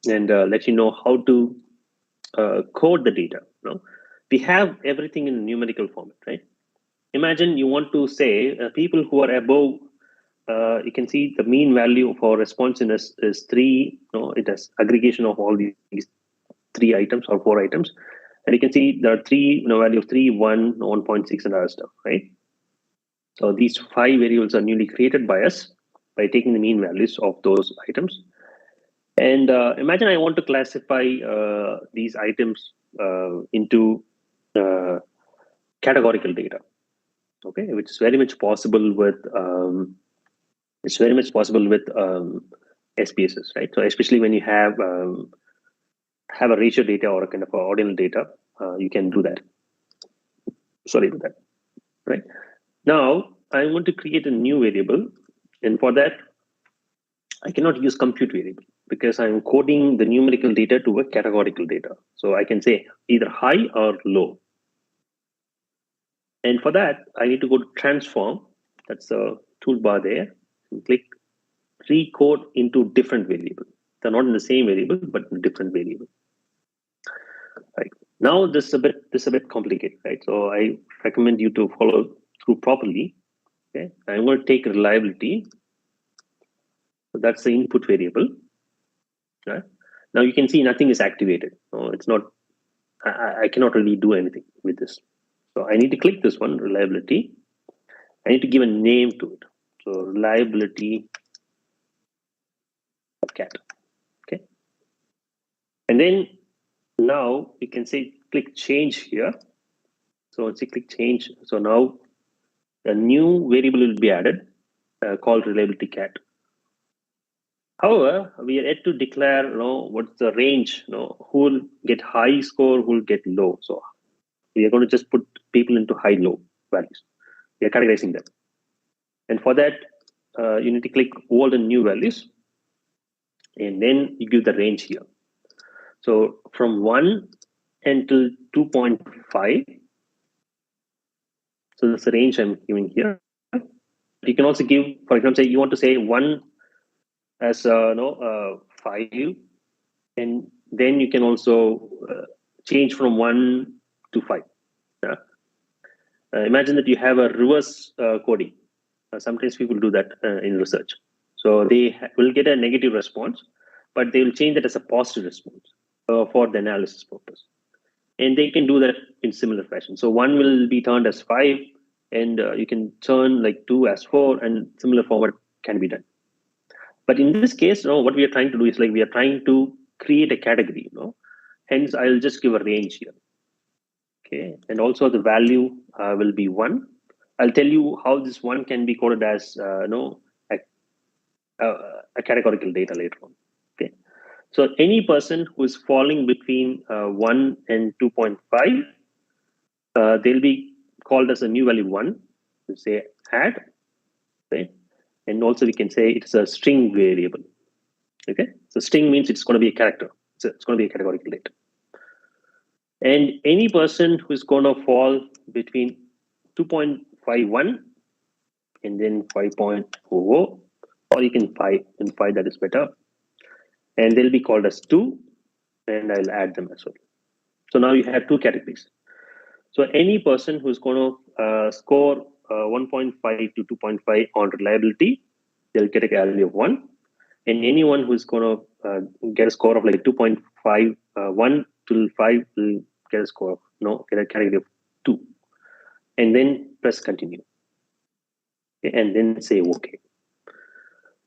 and let you know how to code the data. We have everything in numerical format, right? Imagine you want to say people who are above, you can see the mean value for responsiveness is 3. It has aggregation of all these 3 items or 4 items. And you can see there are 3, value of 3, 1, 1.6 and other stuff, right? So these 5 variables are newly created by us by taking the mean values of those items. And imagine I want to classify these items into categorical data, okay, which is very much possible with SPSS, right? So especially when you have a ratio data or a kind of a ordinal data, you can do that. Sorry about that, right? Now I want to create a new variable, and for that I cannot use compute variable because I'm coding the numerical data to a categorical data. So I can say either high or low. And for that, I need to go to transform. That's the toolbar there. And click recode into different variable. They're not in the same variable, but in a different variable. Right. Now this is a bit complicated, right? So I recommend you to follow through properly. Okay, I'm going to take reliability. So that's the input variable. Right? Now you can see nothing is activated. So it's not. I cannot really do anything with this. So I need to click this one, reliability. I need to give a name to it. So reliability cat. Okay, and then now you can say click change here. So once you click change, so now a new variable will be added called reliability cat. However, we are yet to declare, what's the range, who will get high score, who will get low. So we are going to just put people into high, low values. We are categorizing them. And for that, you need to click old and new values. And then you give the range here. So from 1 until 2.5. So that's the range I'm giving here. You can also give, for example, say you want to say 1 as 5, and then you can also change from 1 to 5. Imagine that you have a reverse coding. Sometimes people do that in research. So they will get a negative response, but they will change that as a positive response for the analysis purpose. And they can do that in similar fashion. So 1 will be turned as 5, and you can turn like 2 as 4, and similar format can be done. But in this case, what we are trying to do is like we are trying to create a category. Hence, I'll just give a range here. Okay, and also the value will be 1. I'll tell you how this 1 can be coded as a categorical data later on. Okay, so any person who is falling between 1 and 2.5, they'll be called as a new value 1. We say add, okay, and also we can say it's a string variable. Okay, so string means it's going to be a character. So it's going to be a categorical data. And any person who is going to fall between 2.51 and then 5.00, or you can 5, and 5, that is better. And they'll be called as 2, and I'll add them as well. So now you have 2 categories. So any person who's going to score 1.5 to 2.5 on reliability, they'll get a value of 1. And anyone who's going to get a score of like 2.5, 1 till 5 will get a score of, get a category of 2. And then press continue. Okay, and then say OK.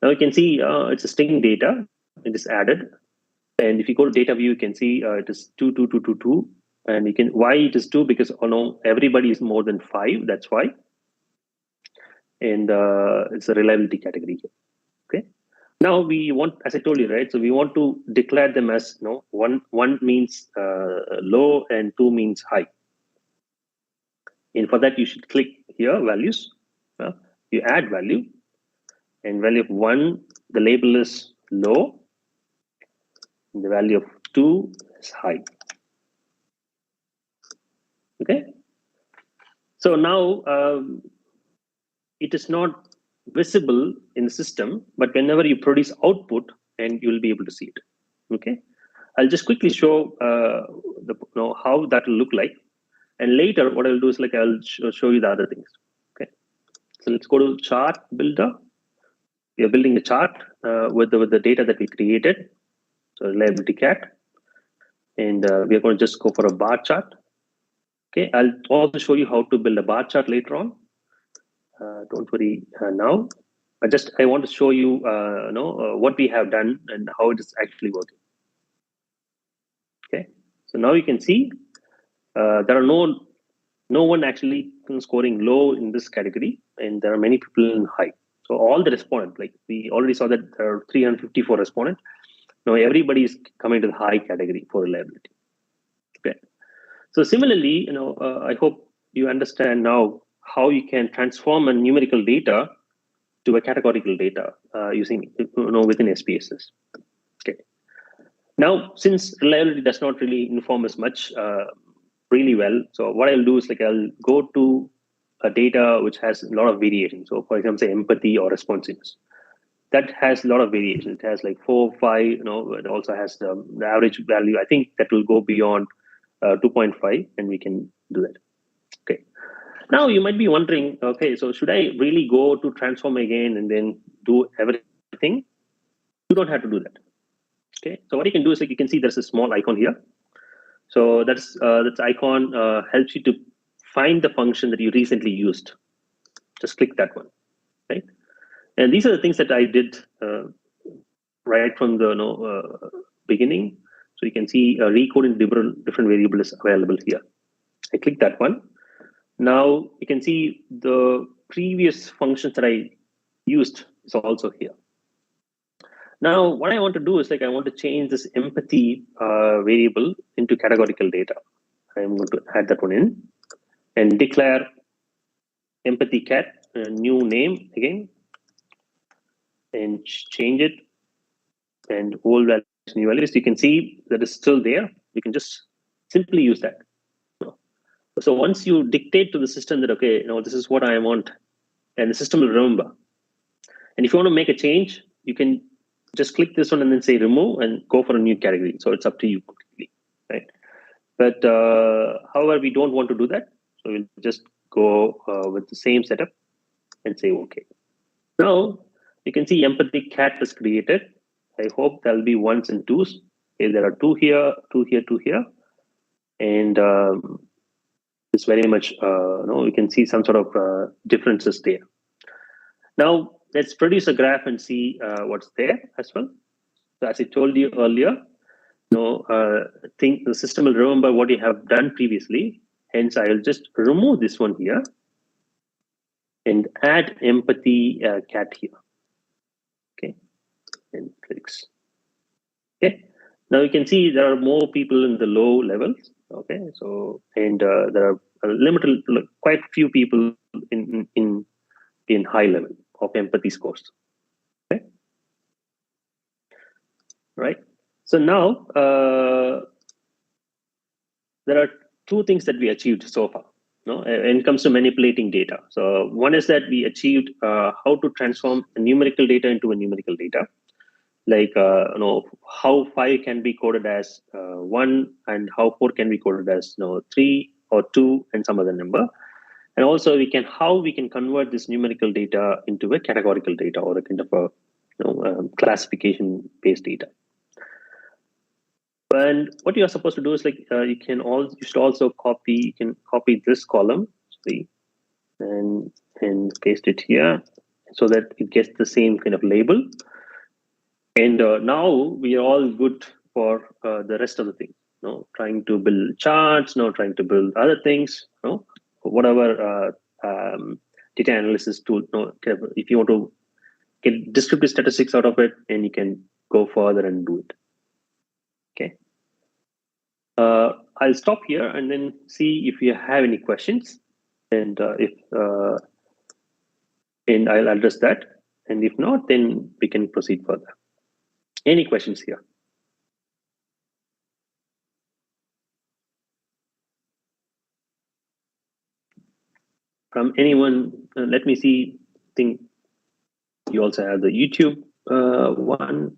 Now you can see it's a string data. It is added. And if you go to data view, you can see it is 2, 2, 2, 2, 2. And you can, why it is 2? Because everybody is more than 5. That's why. And it's a reliability category here. Okay. Now we want, as I told you, right? So we want to declare them as 1 means low and 2 means high. And for that, you should click here, values. You add value, and value of 1, the label is low, and the value of 2 is high. Okay. So now it is not visible in the system, but whenever you produce output, and you will be able to see it. Okay. I'll just quickly show how that will look like, and later what I'll do is like I'll show you the other things. Okay. So let's go to chart builder. We are building a chart with the data that we created. So reliability cat, and we are going to just go for a bar chart. Okay, I'll also show you how to build a bar chart later on. Don't worry now. I want to show you, what we have done and how it is actually working. Okay, so now you can see there are no one actually scoring low in this category, and there are many people in high. So all the respondents, like we already saw that there are 354 respondents. Now everybody is coming to the high category for reliability. Okay. So similarly, I hope you understand now how you can transform a numerical data to a categorical data using within SPSS. Okay. Now, since reliability does not really inform us much really well, so what I'll do is like I'll go to a data which has a lot of variation. So, for example, say empathy or responsiveness. That has a lot of variation. It has like 4, 5. It also has the average value. I think that will go beyond 2.5, and we can do that. Okay. Now you might be wondering, okay, so should I really go to transform again and then do everything? You don't have to do that. Okay. So what you can do is, like, you can see there's a small icon here. So that's icon helps you to find the function that you recently used. Just click that one, right? And these are the things that I did right from the beginning. So you can see recoding different variable is available here. I click that one. Now you can see the previous functions that I used is also here. Now what I want to do is, like, I want to change this empathy variable into categorical data. I'm going to add that one in and declare empathy cat, a new name again, and change it, and old values, new values. You can see that it's still there. You can just simply use that. So once you dictate to the system that, okay, this is what I want, and the system will remember. And if you want to make a change, you can just click this one and then say remove and go for a new category. So it's up to you completely, right? But however, we don't want to do that. So we'll just go with the same setup and say okay. Now you can see empathy cat is created. I hope there'll be ones and twos. Okay, there are two here, two here, two here, and it's very much you can see some sort of differences there. Now let's produce a graph and see what's there as well. So as I told you earlier, think the system will remember what you have done previously. Hence, I will just remove this one here and add empathy cat here. Okay, and clicks. Okay, now you can see there are more people in the low levels. Okay, so and there are limited, quite few people in high level of empathy scores. Okay, right. So now there are two things that we achieved so far. When it comes to manipulating data. So one is that we achieved how to transform a numerical data into a numerical data. Like how 5 can be coded as 1 and how 4 can be coded as 3 or 2 and some other number. And also how we can convert this numerical data into a categorical data or a kind of a classification based data. And what you are supposed to do is, like, you should also copy this column, see, and paste it here so that it gets the same kind of label. And now we are all good for the rest of the thing. Trying to build charts, trying to build other things, whatever data analysis tool. If you want to get descriptive statistics out of it, and you can go further and do it. Okay. I'll stop here and then see if you have any questions, and and I'll address that. And if not, then we can proceed further. Any questions here? From anyone? Let me see. I think you also have the YouTube one.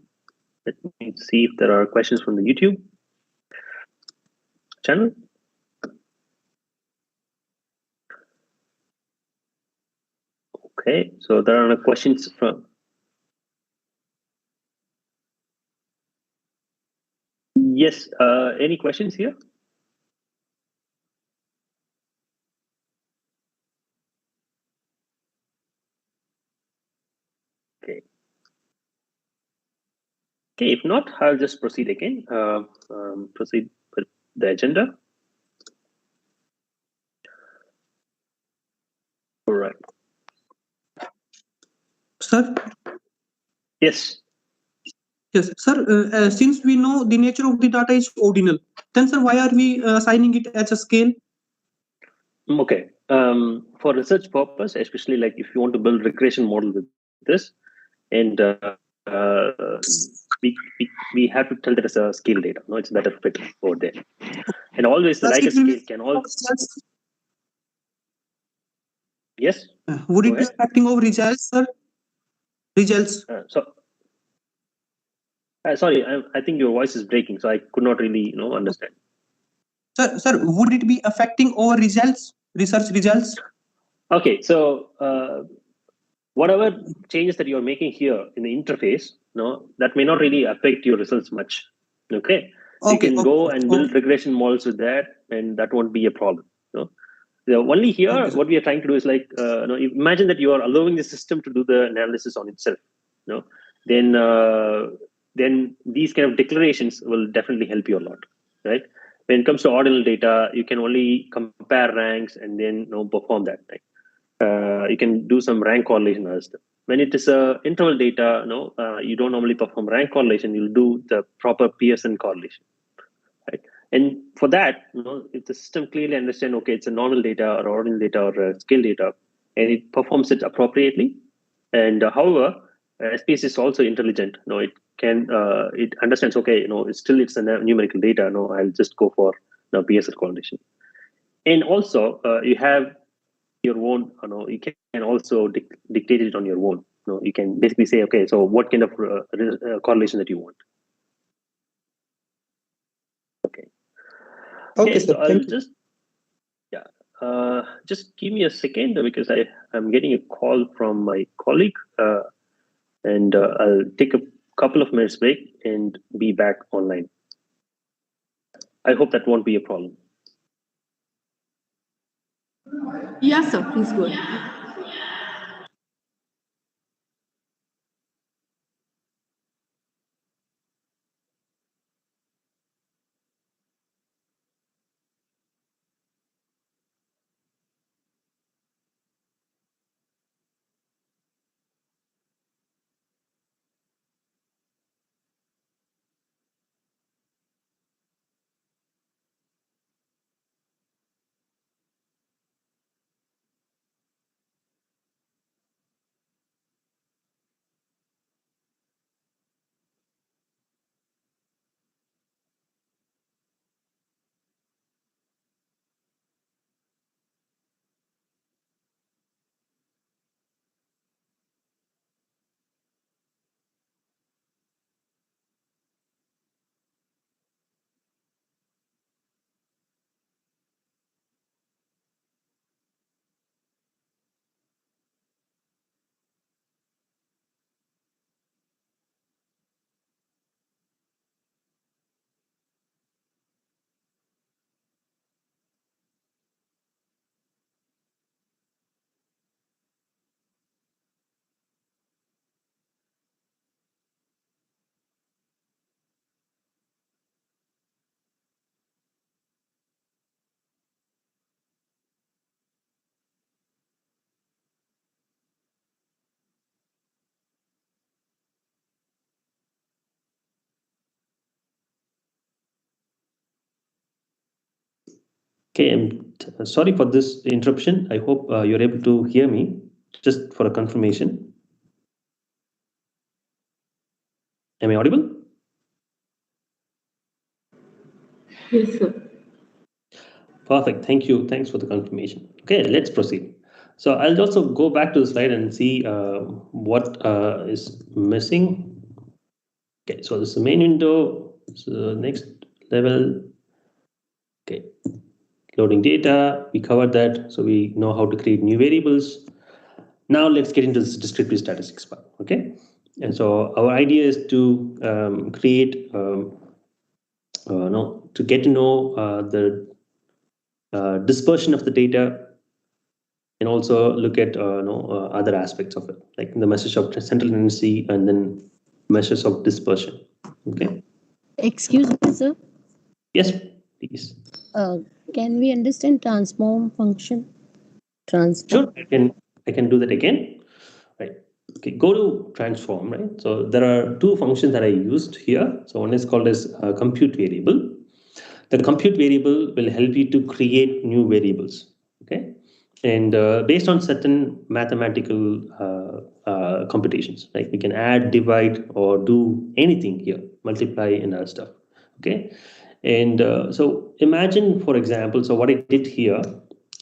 Let me see if there are questions from the YouTube channel. Okay, so there are no questions from. Yes, any questions here? Okay. Okay, if not, I'll just proceed again. Proceed with the agenda. All right. Sir? Yes. Yes, sir. Since we know the nature of the data is ordinal, then, sir, why are we assigning it as a scale? Okay. For research purpose, especially like if you want to build regression model with this, and we have to tell that as a scale data. No, it's better fit over there. And always like a scale can also. Yes. Would it be affecting of results, sir? Results. Sorry, I think your voice is breaking, so I could not really understand. Sir, would it be affecting our research results? Okay, so whatever changes that you're making here in the interface, that may not really affect your results much. Okay, so you can go and build regression models with that, and that won't be a problem. The only here, what we are trying to do is like, imagine that you are allowing the system to do the analysis on itself. Then these kind of declarations will definitely help you a lot, right? When it comes to ordinal data, you can only compare ranks and then perform that, right? You can do some rank correlation as well. When it is interval data, you don't normally perform rank correlation. You'll do the proper Pearson correlation, right? And for that, if the system clearly understands, okay, it's a normal data or ordinal data or scale data, and it performs it appropriately. And however, SPSS is also intelligent. It understands, okay, it's a numerical data. I'll just go for Pearson correlation. And also, you have your own, you can also dictate it on your own. You can basically say, okay, so what kind of correlation that you want. Okay, so I'll just give me a second because I'm getting a call from my colleague, and I'll take a couple of minutes break and be back online. I hope that won't be a problem. Yes, sir. Please go ahead. Okay, I'm sorry for this interruption. I hope you're able to hear me, just for a confirmation. Am I audible? Yes, sir. Perfect. Thank you. Thanks for the confirmation. Okay, let's proceed. So I'll also go back to the slide and see what is missing. Okay, so this is the main window. So next level. Okay, loading data. We covered that, so we know how to create new variables. Now let's get into this descriptive statistics part. Okay, and so our idea is to create, to get to know the dispersion of the data, and also look at other aspects of it, like the measures of central tendency and then measures of dispersion. Okay. Excuse me, sir. Yes, please. Can we understand transform function? Transform. Sure, I can do that again. Right. Okay, go to transform, right? So there are two functions that I used here. So one is called as compute variable. The compute variable will help you to create new variables. Okay. And based on certain mathematical computations, like we can add, divide, or do anything here, multiply and other stuff. Okay. And so imagine, for example, so what I did here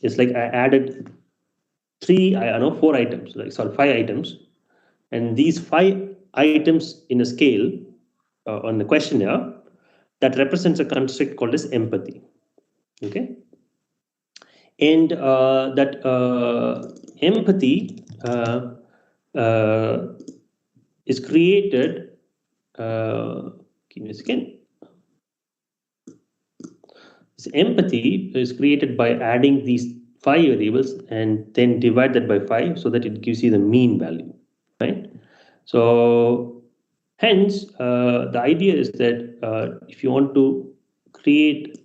is like I added four items, five items. And these 5 items in a scale on the questionnaire that represents a construct called as empathy. Okay, and that empathy is created. Give me a second. This empathy is created by adding these 5 variables and then divide that by 5 so that it gives you the mean value, right? So hence, the idea is that if you want to create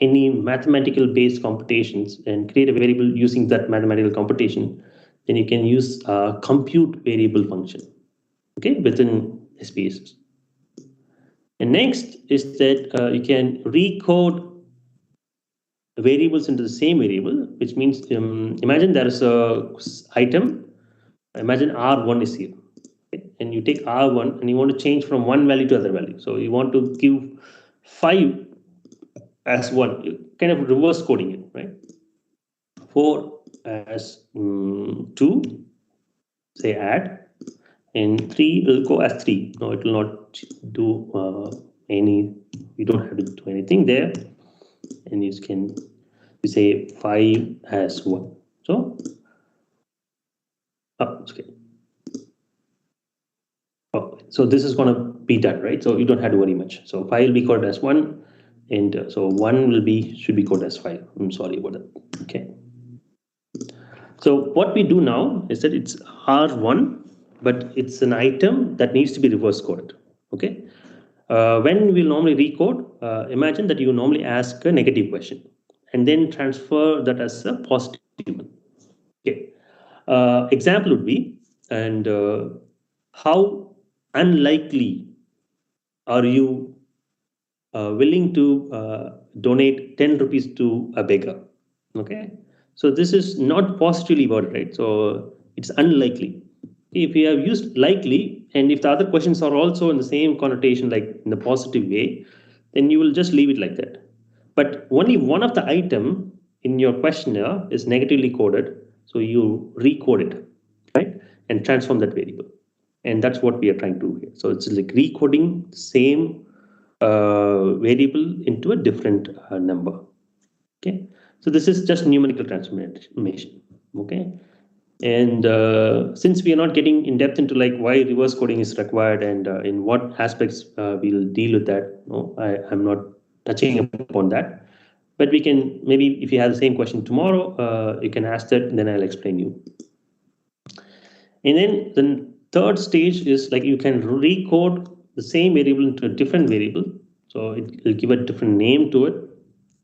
any mathematical based computations and create a variable using that mathematical computation, then you can use a compute variable function, okay, within SPSS. And next is that you can recode variables into the same variable, which means imagine there is a item. Imagine R1 is here, okay? And you take R1 and you want to change from one value to other value. So you want to give 5 as 1, you're kind of reverse coding it, right? 4 as 2, say add, and 3 will go as 3. No, it will not do any, you don't have to do anything there, and you can say 5 as 1. So, okay. Oh, so this is going to be done, right? So you don't have to worry much. So 5 will be coded as 1, and so 1 should be coded as 5. I'm sorry about that. Okay. So what we do now is that it's R1, but it's an item that needs to be reverse coded. Okay. When we normally recode, imagine that you normally ask a negative question and then transfer that as a positive one. Okay. Example would be, and how unlikely are you willing to donate 10 rupees to a beggar? Okay. So this is not positively worded, right? So it's unlikely. If you have used likely, and if the other questions are also in the same connotation, like in the positive way, then you will just leave it like that. But only one of the item in your questionnaire is negatively coded, so you recode it, right? And transform that variable. And that's what we are trying to do here. So it's like recoding the same variable into a different number. Okay. So this is just numerical transformation. Okay. And since we are not getting in depth into like why reverse coding is required and in what aspects we'll deal with that, no, I'm not touching upon that. But we can, maybe if you have the same question tomorrow, you can ask that and then I'll explain you. And then the third stage is like you can recode the same variable into a different variable. So it will give a different name to it.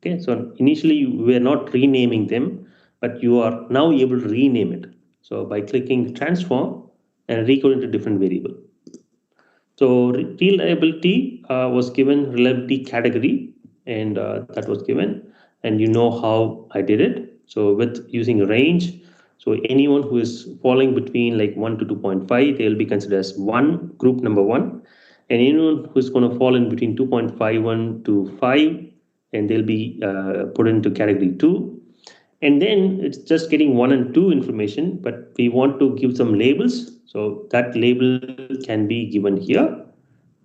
Okay, so initially we were not renaming them, but you are now able to rename it. So by clicking transform and recode into different variable. So reliability was given reliability category, and that was given, and you know how I did it. So with using a range, so anyone who is falling between like 1 to 2.5, they will be considered as group number 1, and anyone who's going to fall in between 2.51 to 5, and they'll be put into category 2. And then it's just getting 1 and 2 information, but we want to give some labels. So that label can be given here.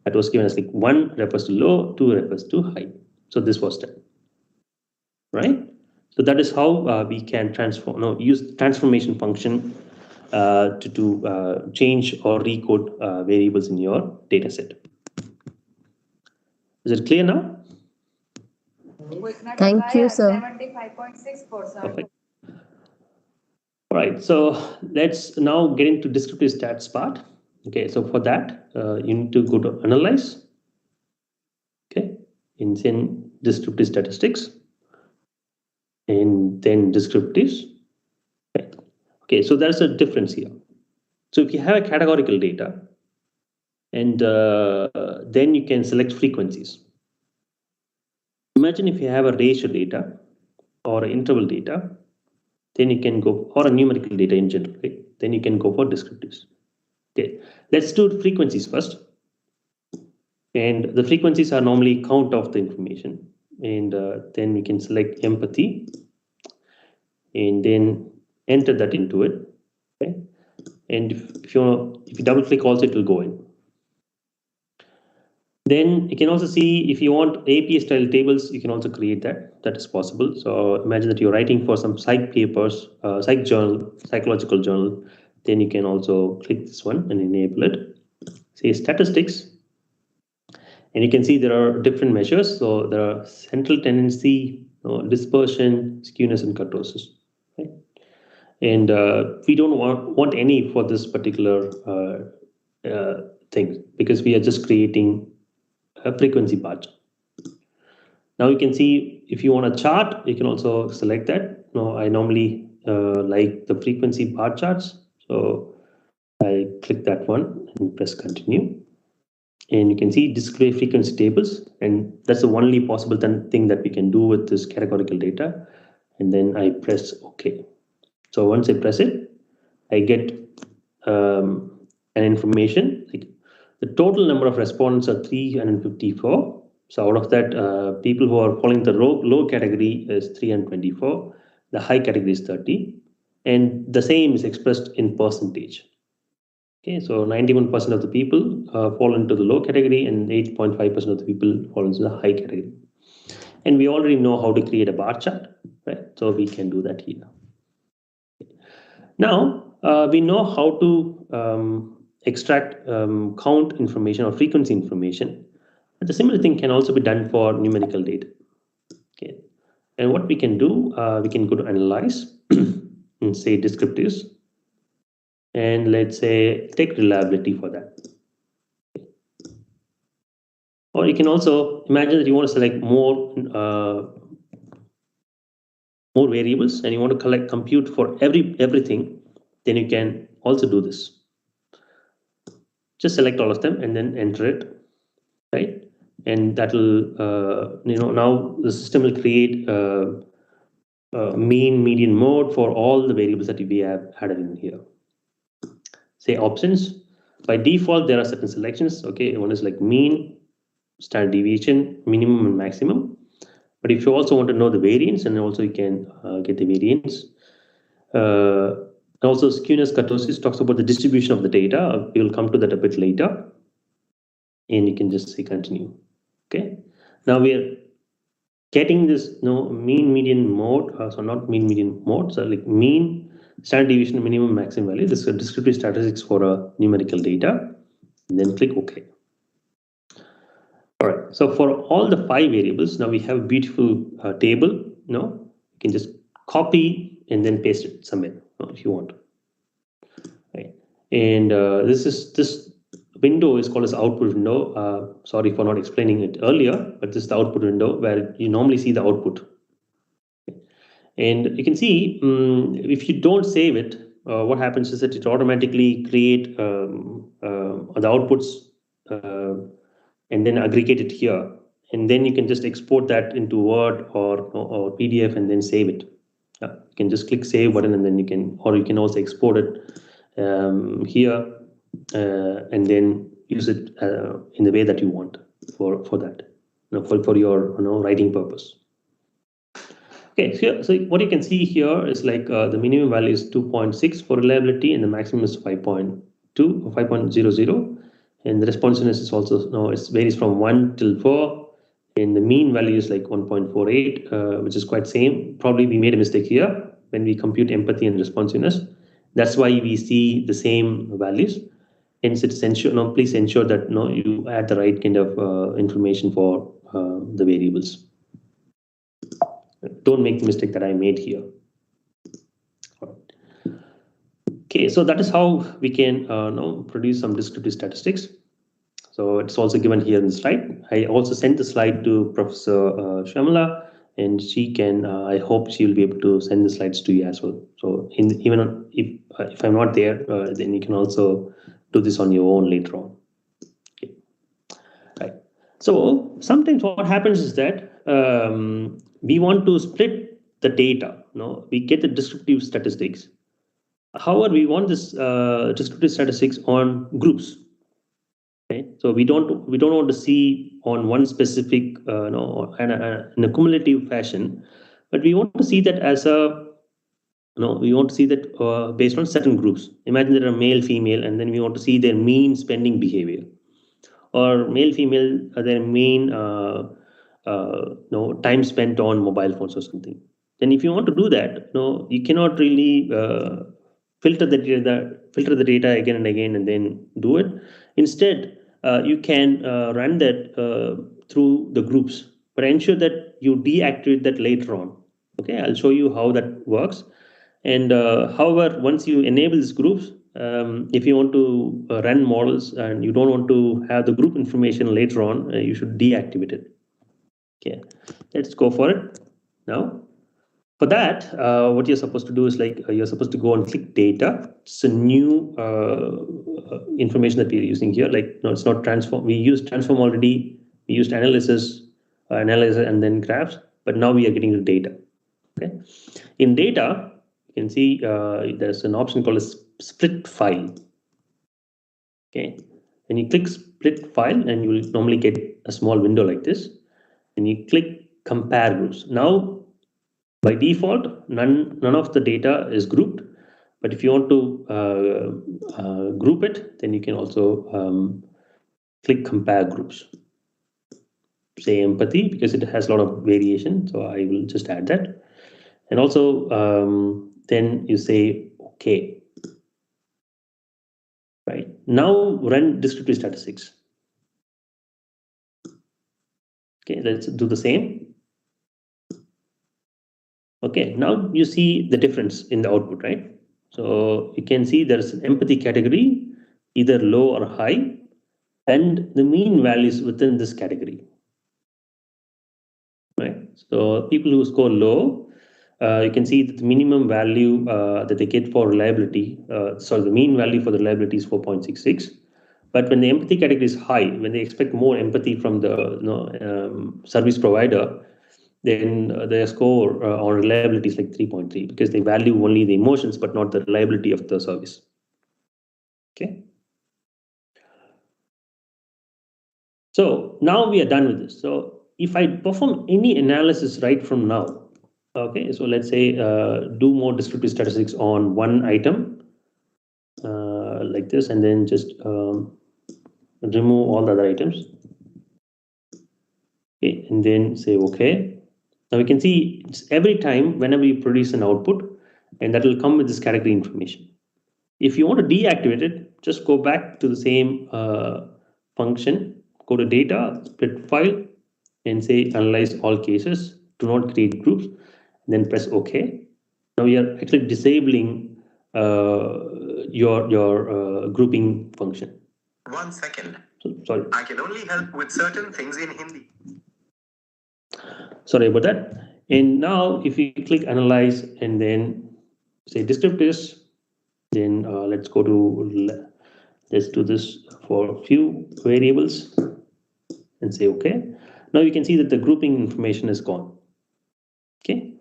That was given as like 1 refers to low, 2 refers to high. So this was done, right? So that is how we can use transformation function to change or recode variables in your data set. Is it clear now? Thank you, sir. Perfect. All right, so let's now get into descriptive stats part. Okay, so for that, you need to go to analyze. Okay, in then descriptive statistics, and then descriptives. Okay, so there's a difference here. So if you have a categorical data, and then you can select frequencies. Imagine if you have a ratio data or an interval data, then you can go, or a numerical data in general, right? Then you can go for descriptives. Okay, let's do frequencies first. And the frequencies are normally count of the information. And then we can select empathy and then enter that into it. Okay. And if you double click also, it will go in. Then you can also see if you want APA style tables, you can also create that. That is possible. So imagine that you're writing for some psych papers, psych journal, psychological journal. Then you can also click this one and enable it. Say statistics. And you can see there are different measures. So there are central tendency, dispersion, skewness, and kurtosis. Right? And we don't want any for this particular thing because we are just creating a frequency bar chart. Now you can see if you want a chart, you can also select that. Now I normally like the frequency bar charts. So I click that one and press continue. And you can see display frequency tables. And that's the only possible thing that we can do with this categorical data. And then I press OK. So once I press it, I get an information. Like the total number of respondents are 354. So out of that, people who are falling the low category is 324. The high category is 30. And the same is expressed in percentage. Okay, so 91% of the people fall into the low category and 8.5% of the people fall into the high category. And we already know how to create a bar chart, right? So we can do that here. Now, we know how to extract count information or frequency information. But the similar thing can also be done for numerical data. Okay, and what we can do, we can go to analyze and say descriptives. And let's say take reliability for that. Or you can also imagine that you want to select more variables and you want to compute for everything, then you can also do this. Just select all of them and then enter it, right? And that will, now the system will create a mean, median, mode for all the variables that we have added in here. Say options. By default, there are certain selections. Okay, one is like mean, standard deviation, minimum and maximum. But if you also want to know the variance, and also you can get the variance. Also, skewness kurtosis talks about the distribution of the data. We will come to that a bit later. And you can just say continue. Okay. Now we are getting this mean, median, mode. So not mean, median, mode. So like mean, standard deviation, minimum, maximum value. This is descriptive statistics for numerical data. And then click OK. All right. So for all the 5 variables, now we have a beautiful table. You can just copy and then paste it somewhere if you want. Right. And this window is called as output window. Sorry for not explaining it earlier, but this is the output window where you normally see the output. And you can see if you don't save it, what happens is that it automatically create the outputs and then aggregate it here. And then you can just export that into Word or PDF and then save it. You can just click save button and then you can also export it here and then use it in the way that you want for that, for your writing purpose. Okay, so what you can see here is like the minimum value is 2.6 for reliability and the maximum is 5.2 or 5.00. And the responsiveness is also, it varies from 1 till 4. And the mean value is like 1.48, which is quite same. Probably we made a mistake here when we compute empathy and responsiveness. That's why we see the same values. Hence, it's please ensure that you add the right kind of information for the variables. Don't make the mistake that I made here. Okay, so that is how we can produce some descriptive statistics. So it's also given here in the slide. I also sent the slide to Professor Shyamala, and she can. I hope she will be able to send the slides to you as well. So even if I'm not there, then you can also do this on your own later on. Okay. Right. So sometimes what happens is that we want to split the data. We get the descriptive statistics. However, we want this descriptive statistics on groups. Okay, so we don't want to see on one specific in a cumulative fashion, but we want to see that as a we want to see that based on certain groups. Imagine there are male, female, and then we want to see their mean spending behavior, or male, female, their main time spent on mobile phones or something. Then if you want to do that, you cannot really filter the data again and again and then do it. Instead, you can run that through the groups, but ensure that you deactivate that later on. Okay, I'll show you how that works. And however, once you enable these groups, if you want to run models and you don't want to have the group information later on, you should deactivate it. Okay, let's go for it now. For that, what you're supposed to do is you're supposed to go and click data. It's a new information that we're using here. It's not transform. We used transform already. We used analysis, and then graphs. But now we are getting the data. Okay, in data, you can see there's an option called a split file. Okay, and you click split file, and you will normally get a small window like this. And you click compare groups. Now, by default, none of the data is grouped. But if you want to group it, then you can also click compare groups. Say empathy, because it has a lot of variation. So I will just add that. And also, then you say OK. Right. Now run descriptive statistics. Okay, let's do the same. Okay, now you see the difference in the output, right? So you can see there's an empathy category, either low or high, and the mean values within this category. Right. So people who score low, you can see that the minimum value that they get for reliability, the mean value for the reliability is 4.66. But when the empathy category is high, when they expect more empathy from the service provider, then their score on reliability is like 3.3, because they value only the emotions but not the reliability of the service. Okay. So now we are done with this. So if I perform any analysis right from now, okay, so let's say do more descriptive statistics on one item like this, and then just remove all the other items. Okay, and then say OK. Now we can see it's every time whenever you produce an output, and that will come with this category information. If you want to deactivate it, just go back to the same function, go to data, split file, and say analyze all cases, do not create groups, and then press OK. Now you are actually disabling your grouping function. 1 second. Sorry. I can only help with certain things in Hindi. Sorry about that. And now if you click analyze and then say descriptors, then let's do this for a few variables and say OK. Now you can see that the grouping information is gone. Okay.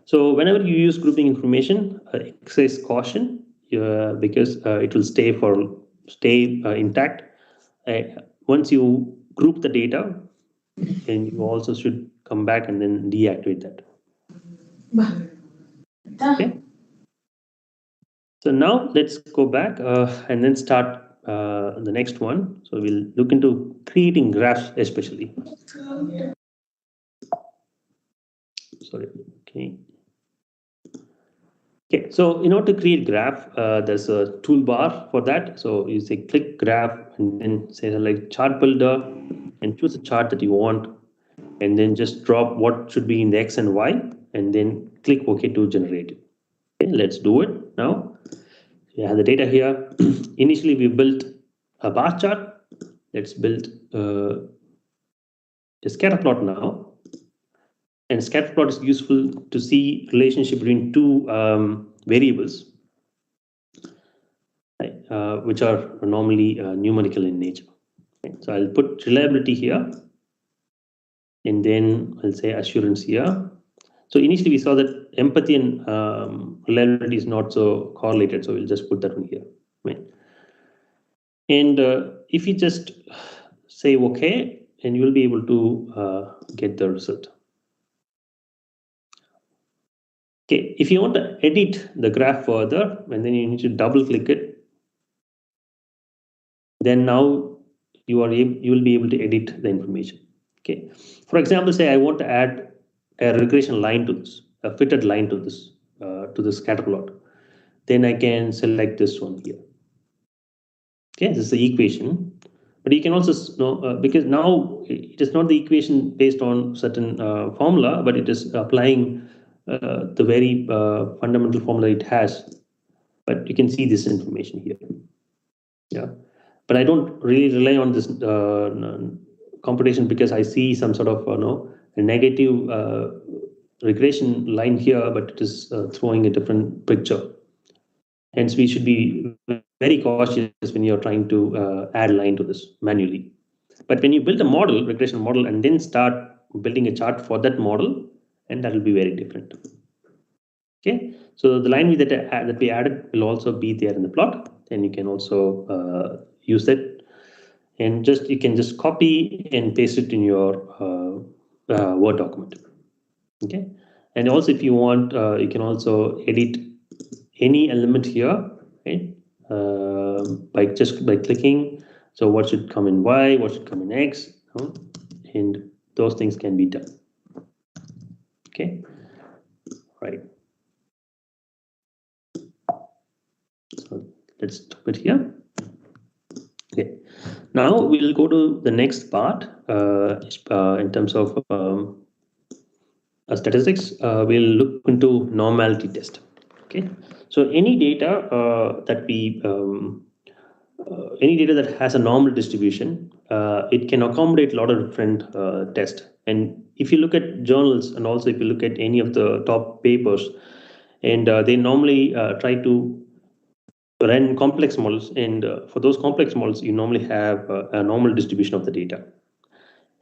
So whenever you use grouping information, exercise caution because it will stay intact. Once you group the data, then you also should come back and then deactivate that. Okay. So now let's go back and then start the next one. So we'll look into creating graphs especially. Sorry. Okay. Okay. So in order to create graph, there's a toolbar for that. So you say click graph and then say like chart builder and choose a chart that you want, and then just drop what should be in the X and Y, and then click OK to generate it. Okay, let's do it now. You have the data here. Initially, we built a bar chart. Let's build a scatter plot now. And scatter plot is useful to see relationship between two variables, which are normally numerical in nature. Okay, so I'll put reliability here, and then I'll say assurance here. So initially we saw that empathy and reliability is not so correlated, so we'll just put that one here. Right. And if you just say OK, and you'll be able to get the result. Okay, if you want to edit the graph further, and then you need to double click it, then now you will be able to edit the information. Okay. For example, say I want to add a regression line to this, a fitted line to this scatter plot. Then I can select this one here. Okay, this is the equation. But you can also know, because now it is not the equation based on certain formula, but it is applying the very fundamental formula it has. But you can see this information here. Yeah, but I don't really rely on this computation because I see some sort of a negative regression line here, but it is throwing a different picture. Hence, we should be very cautious when you're trying to add line to this manually. But when you build a model, regression model, and then start building a chart for that model, and that will be very different. Okay, so the line that we added will also be there in the plot, and you can also use it, and you can just copy and paste it in your Word document. Okay, and also if you want, you can also edit any element here, right? By clicking. So what should come in Y, what should come in X, and those things can be done. Okay, right. So let's stop it here. Okay, now we'll go to the next part in terms of statistics. We'll look into normality test. Okay, so any data any data that has a normal distribution, it can accommodate a lot of different tests. And if you look at journals, and also if you look at any of the top papers, and they normally try to run complex models, and for those complex models, you normally have a normal distribution of the data.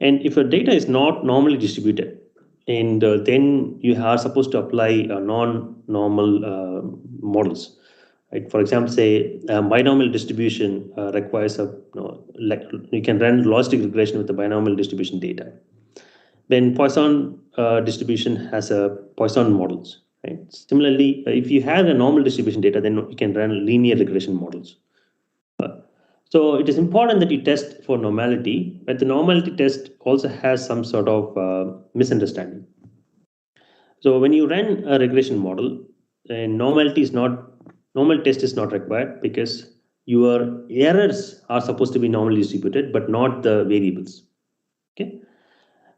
And if your data is not normally distributed, and then you are supposed to apply non-normal models. Right? For example, say binomial distribution requires you can run logistic regression with the binomial distribution data. Then Poisson distribution has a Poisson models. Right? Similarly, if you have a normal distribution data, then you can run linear regression models. So it is important that you test for normality, but the normality test also has some sort of misunderstanding. So when you run a regression model, normal test is not required because your errors are supposed to be normally distributed, but not the variables. Okay.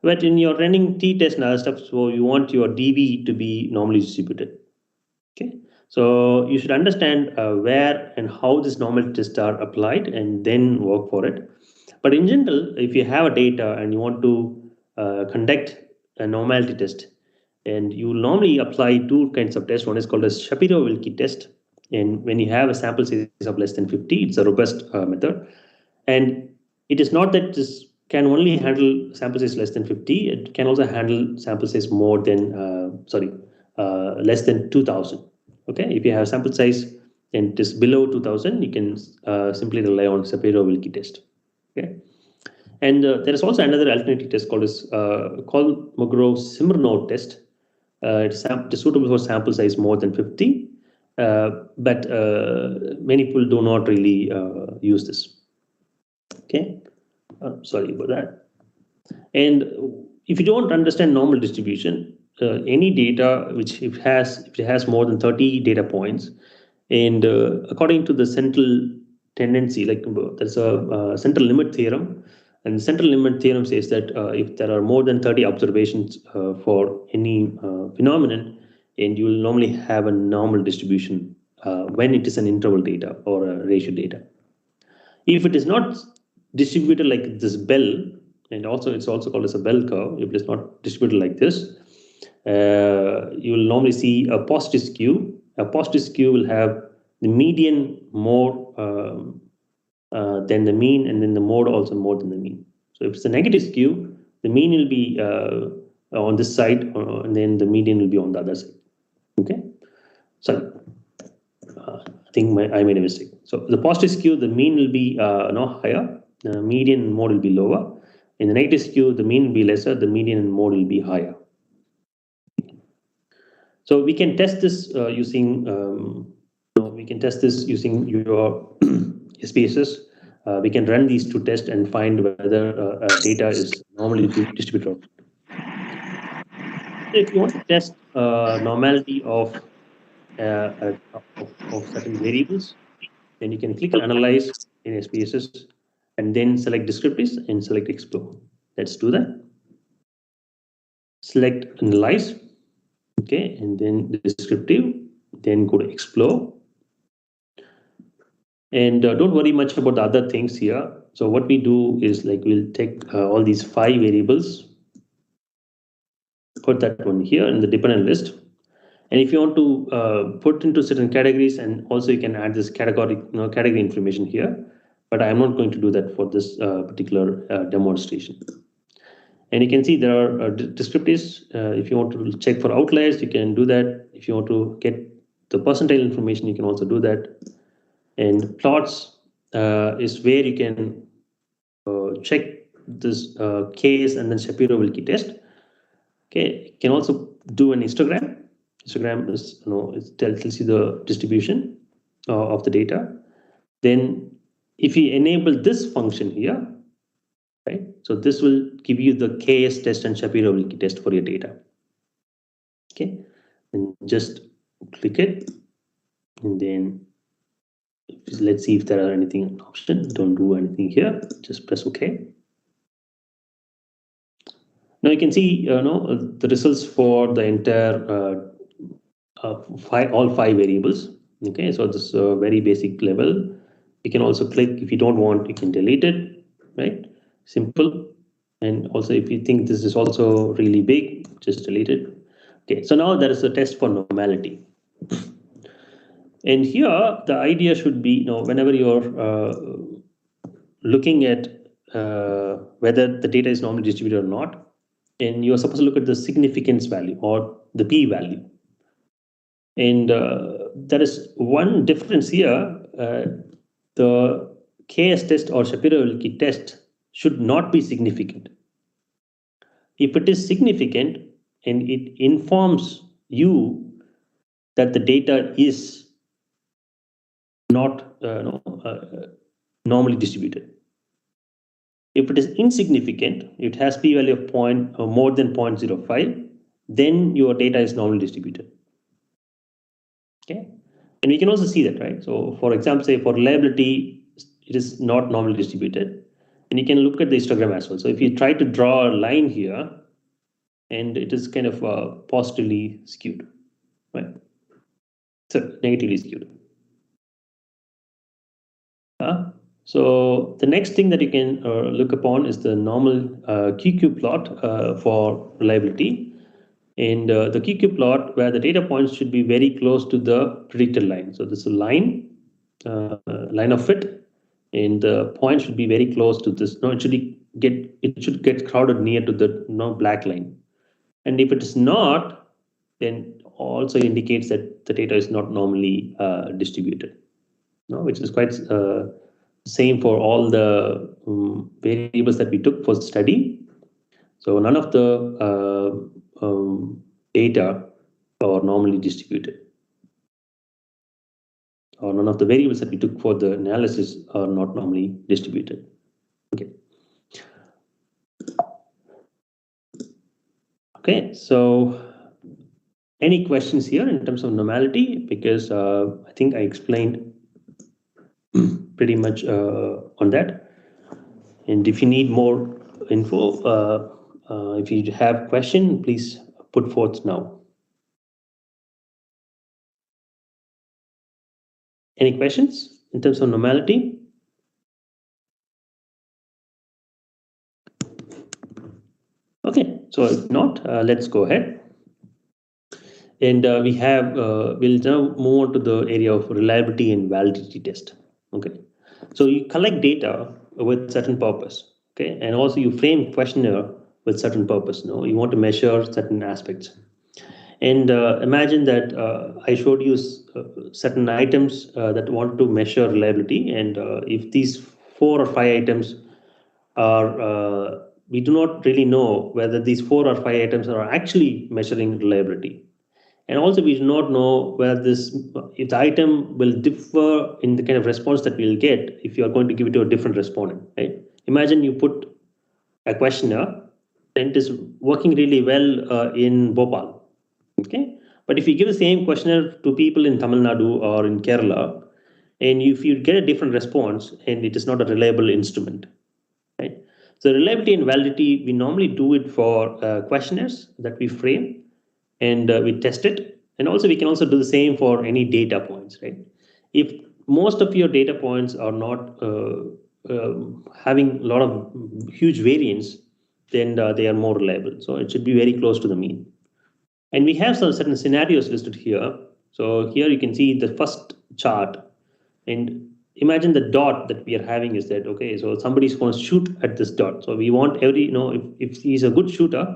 But in your running t-test and other stuff, so you want your DV to be normally distributed. Okay. So you should understand where and how these normal tests are applied and then work for it. But in general, if you have a data and you want to conduct a normality test, and you normally apply two kinds of tests. One is called a Shapiro-Wilkie test. And when you have a sample size of less than 50, it's a robust method. And it is not that this can only handle sample size less than 50. It can also handle sample size more than, less than 2000. Okay, if you have sample size and it is below 2000, you can simply rely on Shapiro-Wilkie test. Okay. And there is also another alternative test called Kolmogorov-Smirnov test. It's suitable for sample size more than 50, but many people do not really use this. Okay, sorry about that. And if you don't understand normal distribution, any data which it has more than 30 data points, and according to the central tendency, like there's a central limit theorem. And the central limit theorem says that if there are more than 30 observations for any phenomenon, and you will normally have a normal distribution when it is an interval data or a ratio data. If it is not distributed like this bell, and also it's also called as a bell curve, if it is not distributed like this, you will normally see a positive skew. A positive skew will have the median more than the mean, and then the mode also more than the mean. So if it's a negative skew, the mean will be on this side, and then the median will be on the other side. Okay, sorry, I think I made a mistake. So the positive skew, the mean will be higher, the median and mode will be lower. In the negative skew, the mean will be lesser, the median and mode will be higher. So we can test this using your SPSS we can run these two tests and find whether data is normally distributed. If you want to test normality of certain variables, then you can click on Analyze in SPSS and then select Descriptors and select Explore. Let's do that. Select Analyze, okay, and then Descriptive, then go to Explore. And don't worry much about the other things here. So what we do is like we'll take all these 5 variables, put that one here in the dependent list. And if you want to put into certain categories, and also you can add this category information here, but I'm not going to do that for this particular demonstration. And you can see there are descriptors. If you want to check for outliers, you can do that. If you want to get the percentile information, you can also do that. And plots is where you can check this case and then Shapiro-Wilkie test. Okay, you can also do an histogram. Histogram is, it tells you the distribution of the data. Then if you enable this function here, right, so this will give you the KS test and Shapiro-Wilkie test for your data. Okay, and just click it, and then let's see if there are anything option. Don't do anything here, just press OK. Now you can see the results for the entire all 5 variables. Okay, so this is a very basic level. You can also click, if you don't want, you can delete it, right? Simple. And also if you think this is also really big, just delete it. Okay, so now there is a test for normality. And here the idea should be, whenever you're looking at whether the data is normally distributed or not, and you're supposed to look at the significance value or the p value. And there is one difference here. The KS test or Shapiro-Wilkie test should not be significant. If it is significant and it informs you that the data is not normally distributed. If it is insignificant, it has p-value of more than 0.05, then your data is normally distributed. Okay, and we can also see that, right? So for example, say for reliability, it is not normally distributed. And you can look at the histogram as well. So if you try to draw a line here, and it is kind of positively skewed, right? So negatively skewed. So the next thing that you can look upon is the normal QQ plot for reliability. And the QQ plot where the data points should be very close to the predicted line. So this is a line of fit, and the point should be very close to this. No, it should get crowded near to the black line. And if it is not, then also indicates that the data is not normally distributed. Which is quite same for all the variables that we took for study. So none of the data are normally distributed, or none of the variables that we took for the analysis are not normally distributed. Okay. Okay, so any questions here in terms of normality? Because I think I explained pretty much on that. And if you need more info, if you have question, please put forth now. Any questions in terms of normality? Okay, so if not, let's go ahead. And we'll now move on to the area of reliability and validity test. Okay, so you collect data with certain purpose. Okay, and also you frame questionnaire with certain purpose. You want to measure certain aspects. And imagine that I showed you certain items that want to measure reliability, and if these 4 or 5 items are, we do not really know whether these 4 or 5 items are actually measuring reliability. And also we do not know whether if the item will differ in the kind of response that we'll get if you are going to give it to a different respondent, right? Imagine you put a questionnaire and it is working really well in Bhopal, okay? But if you give the same questionnaire to people in Tamil Nadu or in Kerala, and if you get a different response, and it is not a reliable instrument, right? So reliability and validity, we normally do it for questionnaires that we frame and we test it. And also we can also do the same for any data points, right? If most of your data points are not having a lot of huge variance, then they are more reliable. So it should be very close to the mean. And we have some certain scenarios listed here. So here you can see the first chart, and imagine the dot that we are having is that, okay, so somebody's going to shoot at this dot. So we want if he's a good shooter,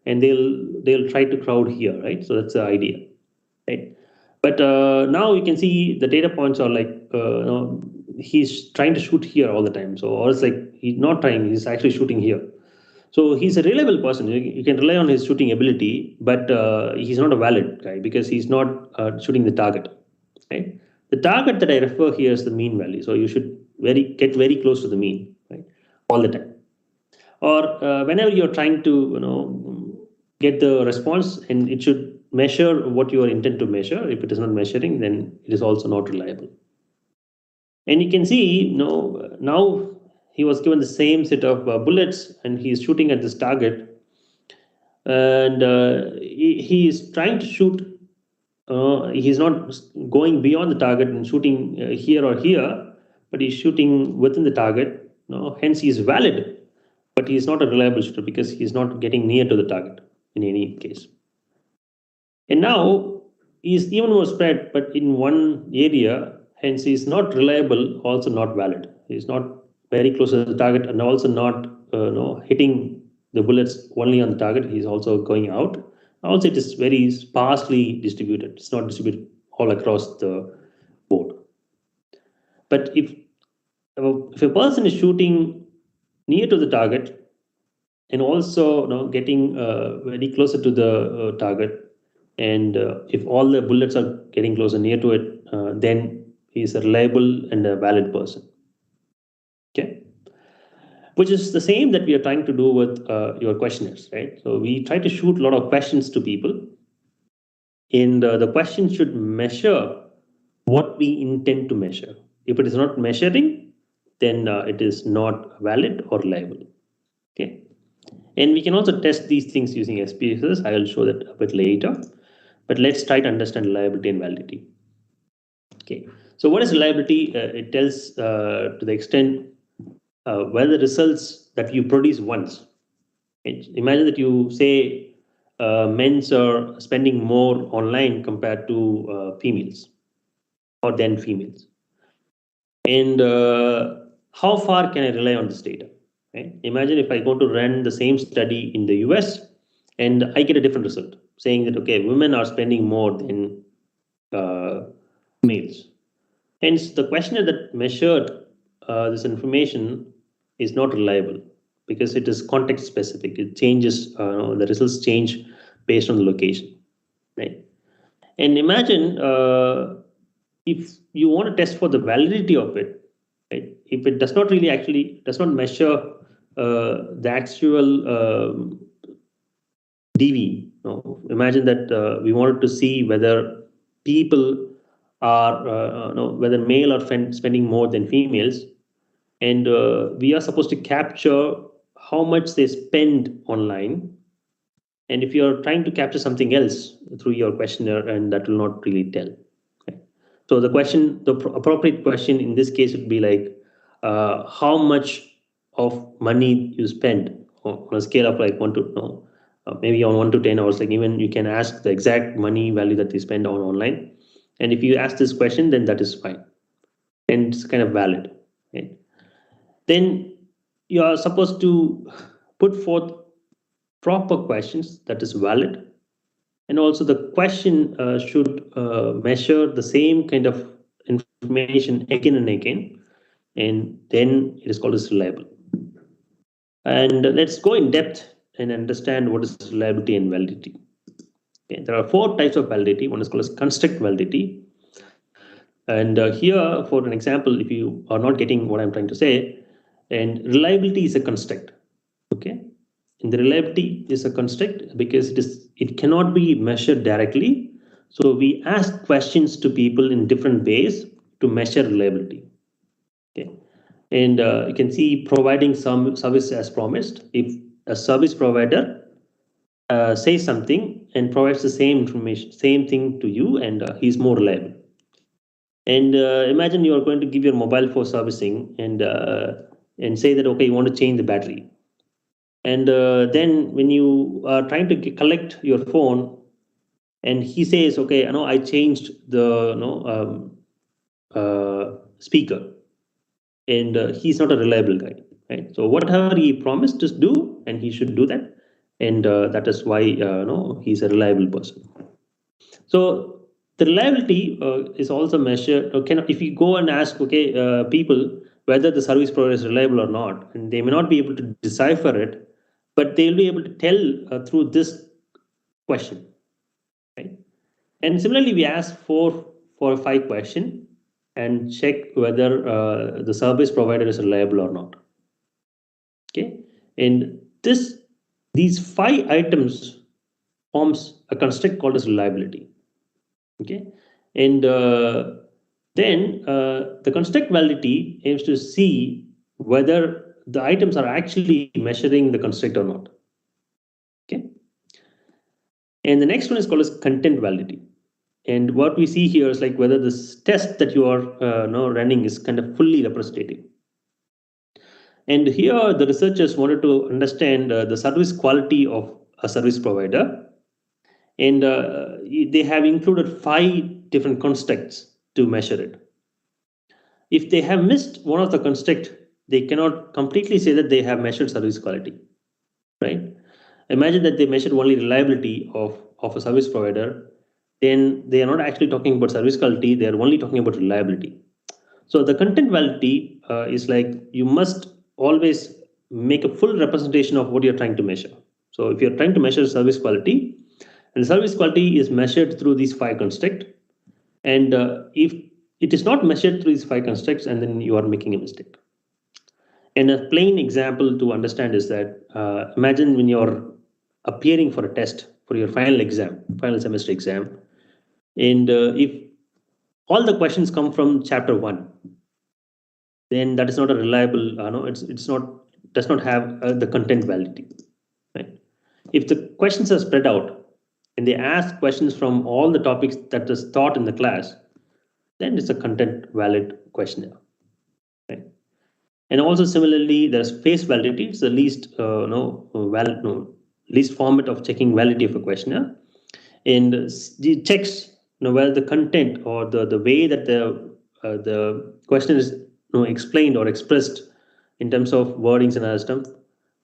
and they'll try to crowd here, right? So that's the idea, right? But now you can see the data points are like, he's trying to shoot here all the time. So, or it's like he's not trying, he's actually shooting here. So he's a reliable person. You can rely on his shooting ability, but he's not a valid guy because he's not shooting the target, right? The target that I refer here is the mean value. So you should get very close to the mean, right? All the time. Or whenever you're trying to, get the response, and it should measure what you are intent to measure. If it is not measuring, then it is also not reliable. And you can see, now he was given the same set of bullets, and he is shooting at this target, and he is trying to shoot. He's not going beyond the target and shooting here or here, but he's shooting within the target. Hence, he is valid, but he is not a reliable shooter because he is not getting near to the target in any case. And now he is even more spread, but in one area. Hence, he is not reliable, also not valid. He is not very close to the target, and also not hitting the bullets only on the target. He is also going out. Also, it is very sparsely distributed. It's not distributed all across the board. But if a person is shooting near to the target and also getting very closer to the target, and if all the bullets are getting closer near to it, then he is a reliable and a valid person. Okay, which is the same that we are trying to do with your questionnaires, right? So we try to shoot a lot of questions to people, and the question should measure what we intend to measure. If it is not measuring, then it is not valid or reliable. Okay, and we can also test these things using SPSS. I will show that a bit later, but let's try to understand reliability and validity. Okay, so what is reliability? It tells to the extent whether the results that you produce once. Imagine that you say men's are spending more online compared to females, or than females. And how far can I rely on this data? Right? Imagine if I go to run the same study in the US and I get a different result saying that, okay, women are spending more than males. Hence, the questionnaire that measured this information is not reliable because it is context specific. It changes, the results change based on the location, right? And imagine if you want to test for the validity of it, right? If it does not measure the actual DV. Imagine that we wanted to see whether people are, whether male are spending more than females, and we are supposed to capture how much they spend online. And if you're trying to capture something else through your questionnaire, and that will not really tell. Okay? So the appropriate question in this case would be like, how much of money you spend on a scale of like 1 to maybe on 1 to 10 hours. Like even you can ask the exact money value that they spend on online. And if you ask this question, then that is fine. And it's kind of valid. Okay? Then you are supposed to put forth proper questions that is valid. And also the question should measure the same kind of information again and again. And then it is called as reliable. And let's go in depth and understand what is reliability and validity. Okay, there are 4 types of validity. One is called as construct validity. And here, for an example, if you are not getting what I'm trying to say, and reliability is a construct. Okay, and the reliability is a construct because it cannot be measured directly. So we ask questions to people in different ways to measure reliability. Okay, and you can see providing some service as promised. If a service provider says something and provides the same information, same thing to you, and he's more reliable. And imagine you are going to give your mobile for servicing and say that, okay, you want to change the battery. And then when you are trying to collect your phone and he says, okay, I changed the speaker, and he's not a reliable guy, right? So whatever he promised to do, and he should do that. And that is why he's a reliable person. So the reliability is also measured. If you go and ask people whether the service provider is reliable or not, and they may not be able to decipher it, but they'll be able to tell through this question, right? And similarly, we ask 4 or 5 questions and check whether the service provider is reliable or not. Okay, and these 5 items forms a construct called as reliability. Okay, and then the construct validity aims to see whether the items are actually measuring the construct or not. Okay, and the next one is called as content validity. And what we see here is like whether this test that you are running is kind of fully representative. And here the researchers wanted to understand the service quality of a service provider. And they have included 5 different constructs to measure it. If they have missed one of the constructs, they cannot completely say that they have measured service quality, right? Imagine that they measured only reliability of a service provider, then they are not actually talking about service quality, they are only talking about reliability. So the content validity is like you must always make a full representation of what you're trying to measure. So if you're trying to measure service quality, and the service quality is measured through these 5 constructs, and if it is not measured through these 5 constructs, and then you are making a mistake. And a plain example to understand is that imagine when you're appearing for a test for your final semester exam, and if all the questions come from chapter 1, then that is not a reliable. It's not does not have the content validity. Right? If the questions are spread out and they ask questions from all the topics that is taught in the class, then it's a content valid questionnaire. Right? And also similarly, there's face validity. It's the least least format of checking validity of a questionnaire, and it checks whether the content or the way that the question is explained or expressed in terms of wordings and other stuff,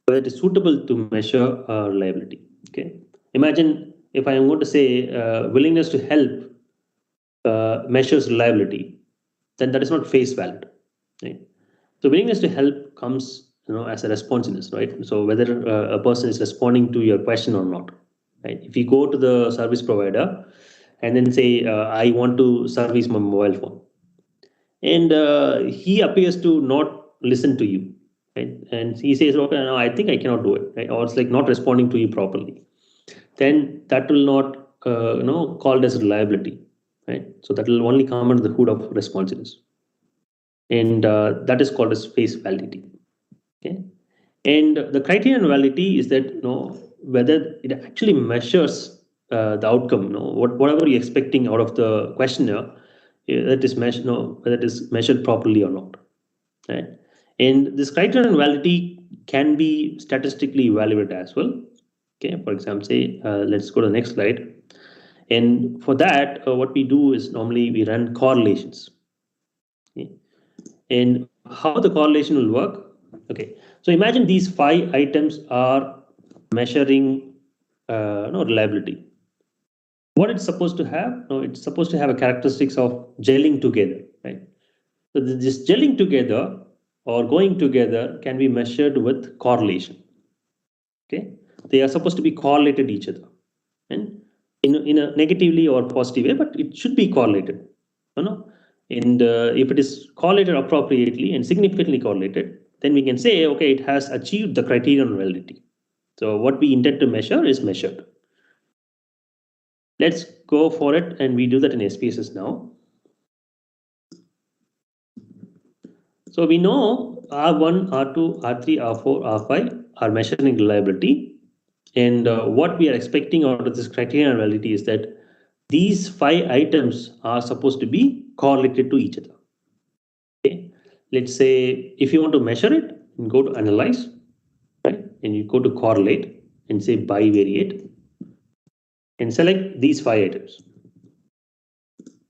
whether it is suitable to measure reliability. Okay, imagine if I am going to say willingness to help measures reliability, then that is not face valid, right? So willingness to help comes as a responsiveness, right? So whether a person is responding to your question or not, right? If you go to the service provider and then say I want to service my mobile phone, and he appears to not listen to you, right? And he says, okay, no, I think I cannot do it, right? Or it's like not responding to you properly, then that will not called as reliability, right? So that will only come under the hood of responsiveness, and that is called as face validity. Okay, and the criterion validity is that whether it actually measures the outcome, whatever you're expecting out of the questionnaire, that is measured, whether it is measured properly or not, right? And this criterion validity can be statistically evaluated as well. Okay, for example, say let's go to the next slide. And for that, what we do is normally we run correlations. Okay? And how the correlation will work? Okay, so imagine these 5 items are measuring reliability. What it's supposed to have? It's supposed to have a characteristics of gelling together, right? So this gelling together or going together can be measured with correlation. Okay, they are supposed to be correlated each other, and in a negatively or positive way, but it should be correlated. And if it is correlated appropriately and significantly correlated, then we can say, okay, it has achieved the criterion of validity. So what we intend to measure is measured. Let's go for it, and we do that in SPSS now. So we know R1, R2, R3, R4, R5 are measuring reliability. And what we are expecting out of this criterion of validity is that these 5 items are supposed to be correlated to each other. Okay. Let's say if you want to measure it, you go to analyze, right? And you go to correlate and say bivariate and select these 5 items.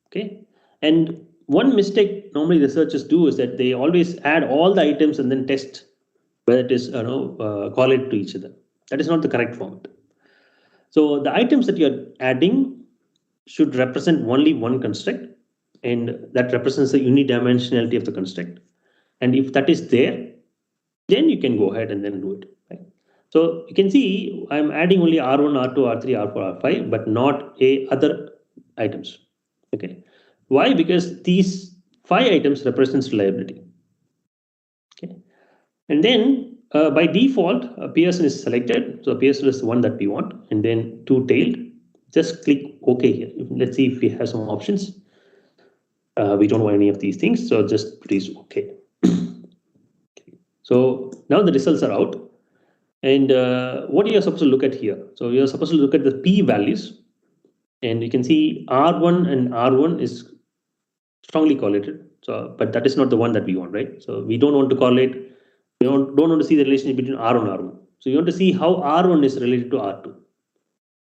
Okay. And one mistake normally researchers do is that they always add all the items and then test whether it is correlated to each other. That is not the correct format. So the items that you're adding should represent only one construct, and that represents the unidimensionality of the construct. And if that is there, then you can go ahead and then do it. Right? So you can see I'm adding only R1, R2, R3, R4, R5, but not other items. Okay. Why? Because these 5 items represents reliability. Okay. And then by default, Pearson is selected. So Pearson is the one that we want, and then two-tailed. Just click OK here. Let's see if we have some options. We don't want any of these things, so just please OK. So now the results are out. And what you're supposed to look at here? So you're supposed to look at the P values. And you can see R1 and R1 is strongly correlated. So, but that is not the one that we want, right? So we don't want to correlate. We don't want to see the relationship between R1 and R1. So you want to see how R1 is related to R2.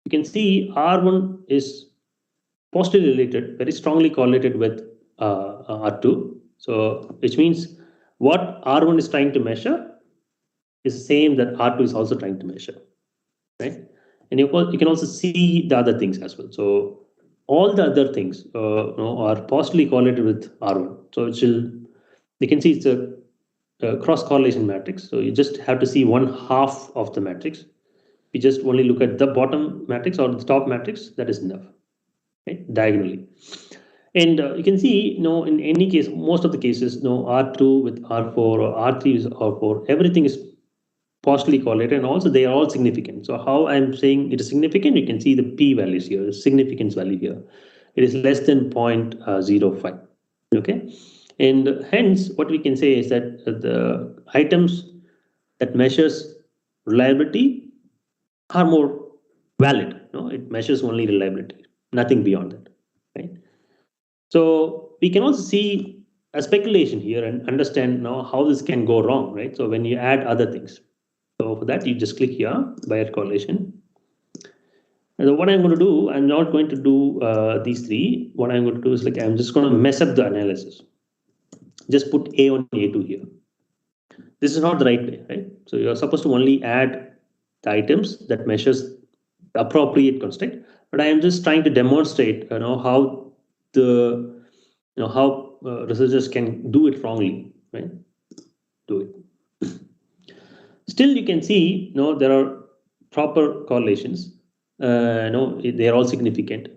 You can see R1 is positively related, very strongly correlated with R2. So which means what R1 is trying to measure is the same that R2 is also trying to measure, right? And you can also see the other things as well. So all the other things are positively correlated with R1. So you can see it's a cross correlation matrix. So you just have to see one half of the matrix. We just only look at the bottom matrix or the top matrix. That is enough, right? Diagonally. And you can see, in any case, most of the cases, R2 with R4 or R3 with R4, everything is positively correlated, and also they are all significant. So how I'm saying it is significant, you can see the P values here, the significance value here. It is less than 0.05. Okay. And hence, what we can say is that the items that measures reliability are more valid. It measures only reliability, nothing beyond that. Right. So we can also see a speculation here and understand now how this can go wrong. Right. So when you add other things. So for that, you just click here, Bayes correlation. And so what I'm going to do, I'm not going to do these 3. What I'm going to do is I'm just going to mess up the analysis. Just put A1, A2 here. This is not the right way, right? So you're supposed to only add the items that measures the appropriate construct. But I am just trying to demonstrate, how how researchers can do it wrongly, right? Do it. Still, you can see, there are proper correlations. They are all significant.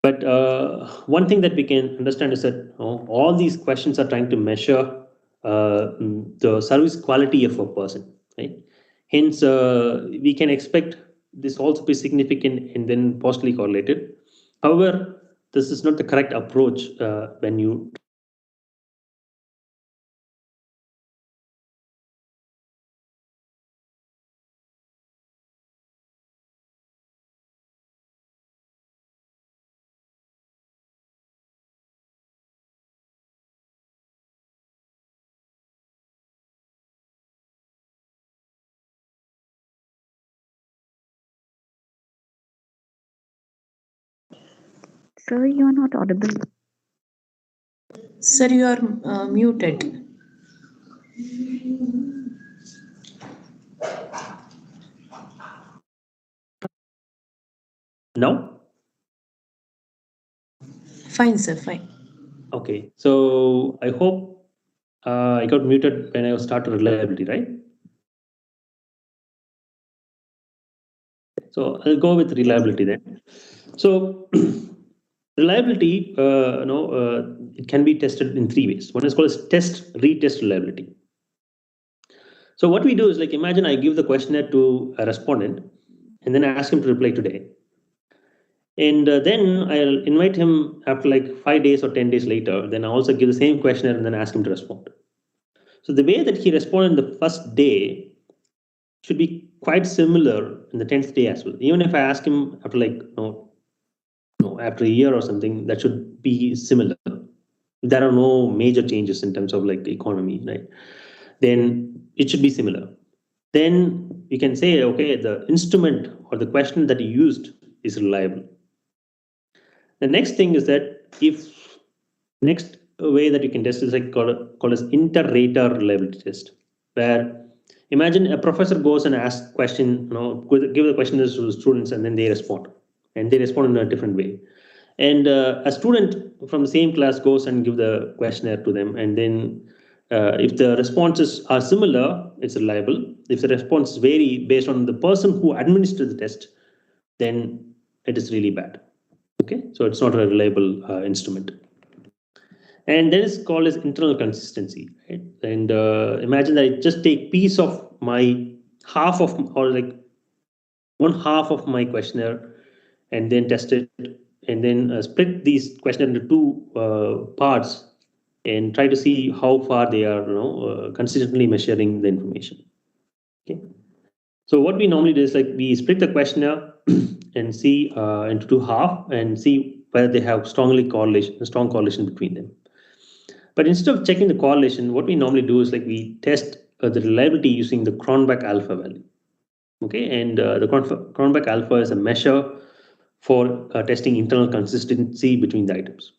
But one thing that we can understand is that all these questions are trying to measure the service quality of a person, right? Hence, we can expect this also be significant and then positively correlated. However, this is not the correct approach when you Sir, you are not audible. Sir, you are muted. now. Fine, sir, fine. Okay, so I hope I got muted when I started reliability, right? so I'll go with reliability then. So reliability, it can be tested in 3 ways. One is called as retest reliability. So what we do is, like, imagine I give the questionnaire to a respondent and then I ask him to reply today. And then I'll invite him after like 5 days or 10 days later. Then I also give the same questionnaire and then ask him to respond. So the way that he responded the first day should be quite similar in the 10th day as well. Even if I ask him after like, after a year or something, that should be similar. There are no major changes in terms of like the economy, right? Then it should be similar. Then you can say, okay, the instrument or the question that you used is reliable. The next thing is that if next way that you can test is like called as inter-rater reliability test, where imagine a professor goes and asks question, give the question to the students and then they respond, and they respond in a different way. And a student from the same class goes and give the questionnaire to them, and then if the responses are similar, it's reliable. If the responses vary based on the person who administered the test, then it is really bad. Okay, so it's not a reliable instrument. And then it's called as internal consistency, right? And imagine that I just take piece of my half of, or like one half of my questionnaire and then test it, and then split these questionnaire into two parts and try to see how far they are consistently measuring the information. Okay, so what we normally do is like we split the questionnaire and see into two half and see whether they have strong correlation between them. But instead of checking the correlation, what we normally do is like we test the reliability using the Cronbach alpha value. Okay, and the Cronbach alpha is a measure for testing internal consistency between the items.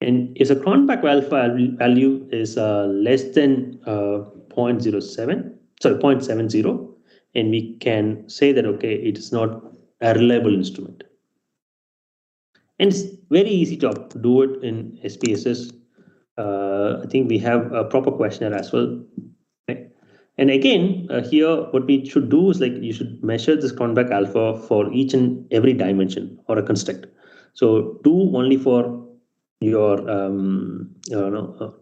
And if the Cronbach alpha value is less than 0.70, and we can say that, okay, it is not a reliable instrument. And it's very easy to do it in SPSS. I think we have a proper questionnaire as well. Okay. And again, here what we should do is like you should measure this Cronbach alpha for each and every dimension or a construct. So do only for your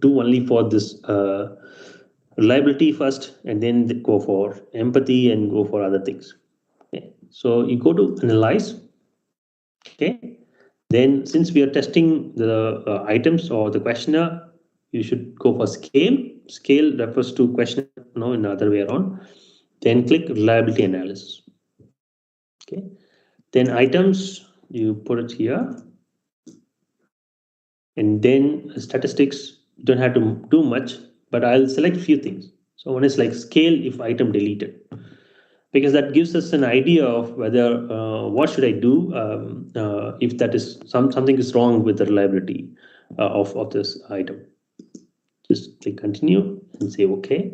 do only for this reliability first, and then go for empathy and go for other things. Okay. So you go to analyze. Okay. Then since we are testing the items or the questionnaire, you should go for scale. Scale refers to questionnaire, in the other way around. Then click reliability analysis. Okay. Then items, you put it here. And then statistics, you don't have to do much, but I'll select a few things. So one is like scale if item deleted, because that gives us an idea of whether what should I do if that is something is wrong with the reliability of this item. Just click continue and say okay.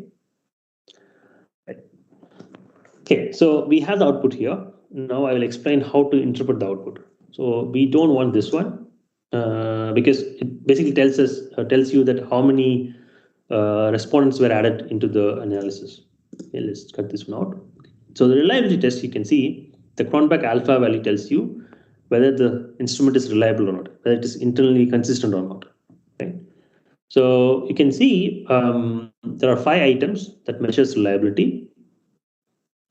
Okay, so we have the output here. Now I will explain how to interpret the output. So we don't want this one because it basically tells you that how many respondents were added into the analysis. Okay, let's cut this one out. So the reliability test, you can see the Cronbach alpha value tells you whether the instrument is reliable or not, whether it is internally consistent or not. Okay. So you can see there are 5 items that measures reliability,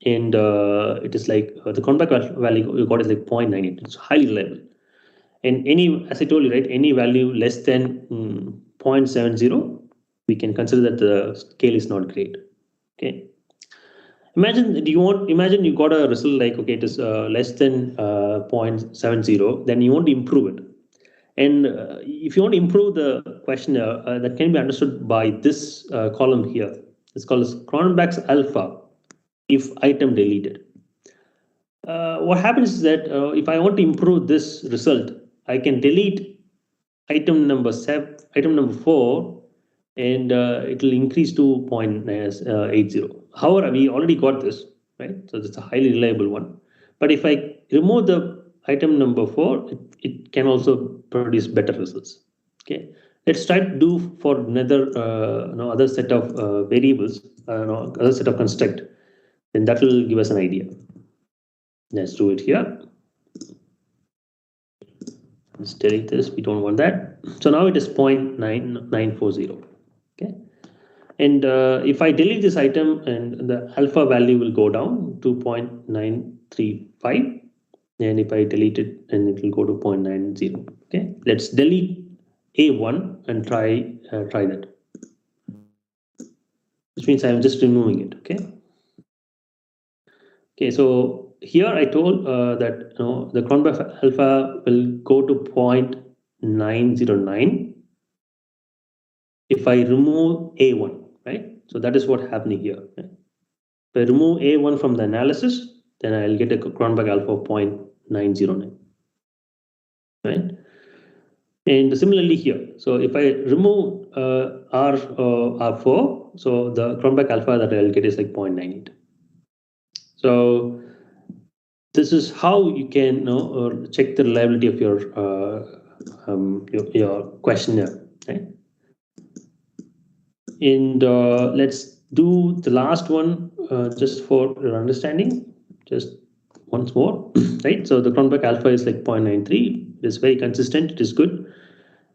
and it is like the Cronbach value you got is like 0.98. It's highly reliable, and as I told you, right, any value less than 0.70, we can consider that the scale is not great. Okay. Imagine you got a result like, okay, it is less than 0.70, then you want to improve it. And if you want to improve the questionnaire, that can be understood by this column here. It's called as Cronbach's alpha if item deleted. What happens is that if I want to improve this result, I can delete item number 4, and it will increase to 0.80. However, we already got this, right? So it's a highly reliable one. But if I remove the item number 4, it can also produce better results. Okay, let's try to do for another other set of variables, other set of construct, and that will give us an idea. Let's do it here. Let's delete this. We don't want that. So now it is 0.9940. Okay. And if I delete this item, and the alpha value will go down to 0.935. And if I delete it, and it will go to 0.90. Okay. Let's delete A1 and try that. Which means I'm just removing it. Okay. Okay. So here I told that the Cronbach alpha will go to 0.909 if I remove A1, right? So that is what's happening here. Right? If I remove A1 from the analysis, then I'll get a Cronbach alpha of 0.909, right? And similarly here, so if I remove R4, so the Cronbach alpha that I'll get is like 0.98. So this is how you can check the reliability of your questionnaire, right? And let's do the last one just for your understanding, just once more, right? So the Cronbach alpha is like 0.93. It's very consistent. It is good.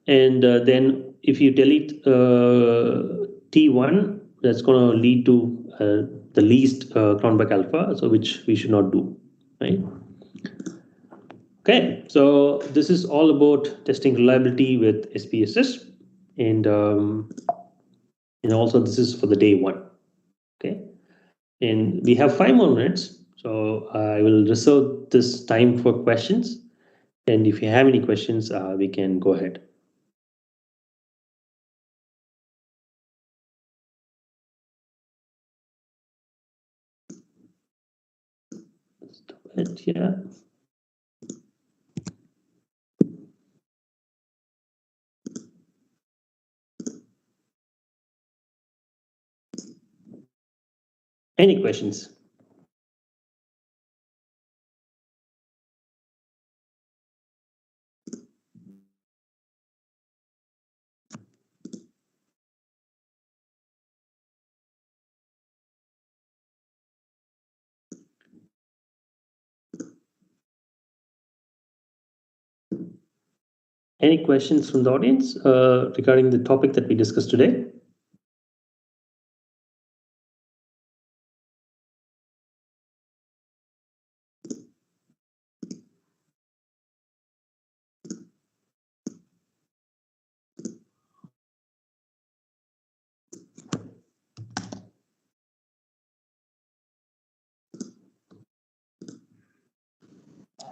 And then if you delete T1, that's going to lead to the least Cronbach alpha, so which we should not do, right? Okay, so this is all about testing reliability with SPSS, and also this is for the day one. Okay, and we have 5 more minutes, so I will reserve this time for questions. And if you have any questions, we can go ahead. Stop it here. Any questions? Any questions from the audience regarding the topic that we discussed today?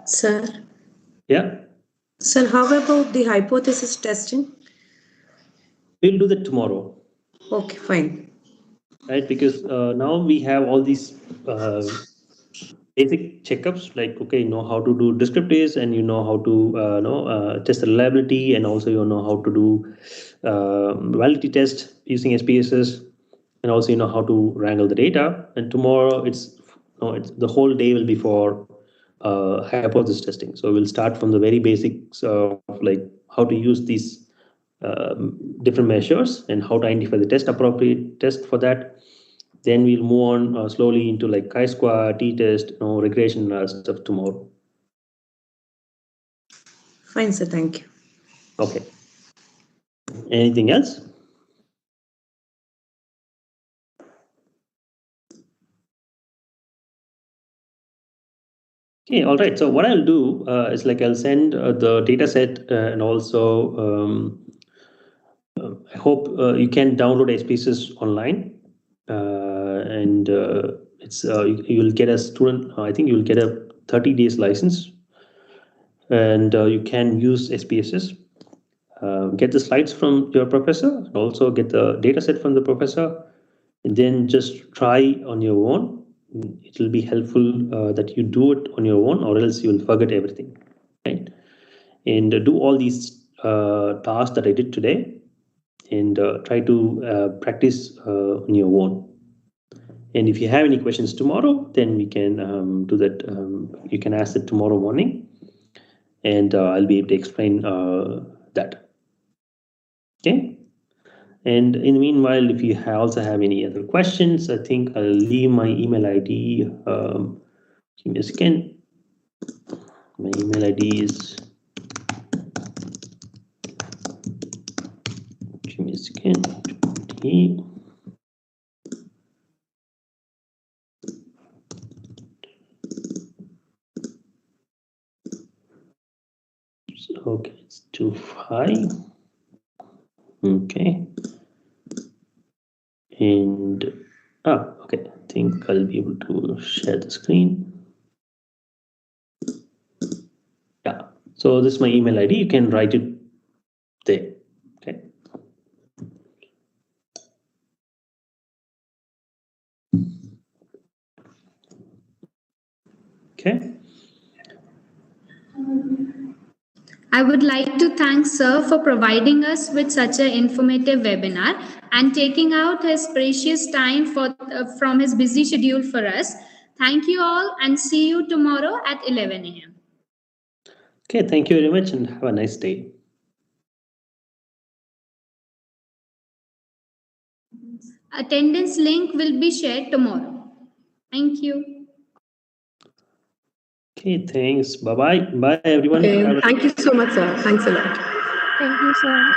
Sir, Yeah, sir, how about the hypothesis testing? we'll do that tomorrow, Okay, fine. right? Because now we have all these basic checkups, like, okay, you know how to do descriptives, and you know how to test the reliability, and also you know how to do validity test using SPSS, and also you know how to wrangle the data. And tomorrow it's the whole day will be for hypothesis testing. So we'll start from the very basics of like how to use these different measures and how to identify the appropriate test for that. Then we'll move on slowly into like chi-square, t-test, regression stuff tomorrow. Fine, sir. Thank you. Okay. Anything else? Okay, all right. So what I'll do is like I'll send the data set and also I hope you can download SPSS online and it's you will get a student. I think you will get a 30 days license, and you can use SPSS. Get the slides from your professor, and also get the data set from the professor, and then just try on your own. It will be helpful that you do it on your own, or else you will forget everything, right? And do all these tasks that I did today, and try to practice on your own. And if you have any questions tomorrow, then we can do that. You can ask it tomorrow morning, and I'll be able to explain that. Okay. And in the meanwhile, if you also have any other questions, I think I'll leave my email ID. Give me a second. My email ID is, give me a second. Okay, it's 25. Okay. And okay, I think I'll be able to share the screen. Yeah, so this is my email ID. You can write it there. Okay. Okay. I would like to thank Sir for providing us with such an informative webinar and taking out his precious time from his busy schedule for us. Thank you all and see you tomorrow at 11 a.m. Okay, thank you very much and have a nice day. Attendance link will be shared tomorrow. Thank you. Okay, thanks. Bye-bye. Bye, everyone. Okay, thank you so much, sir. Thanks a lot. Thank you, sir.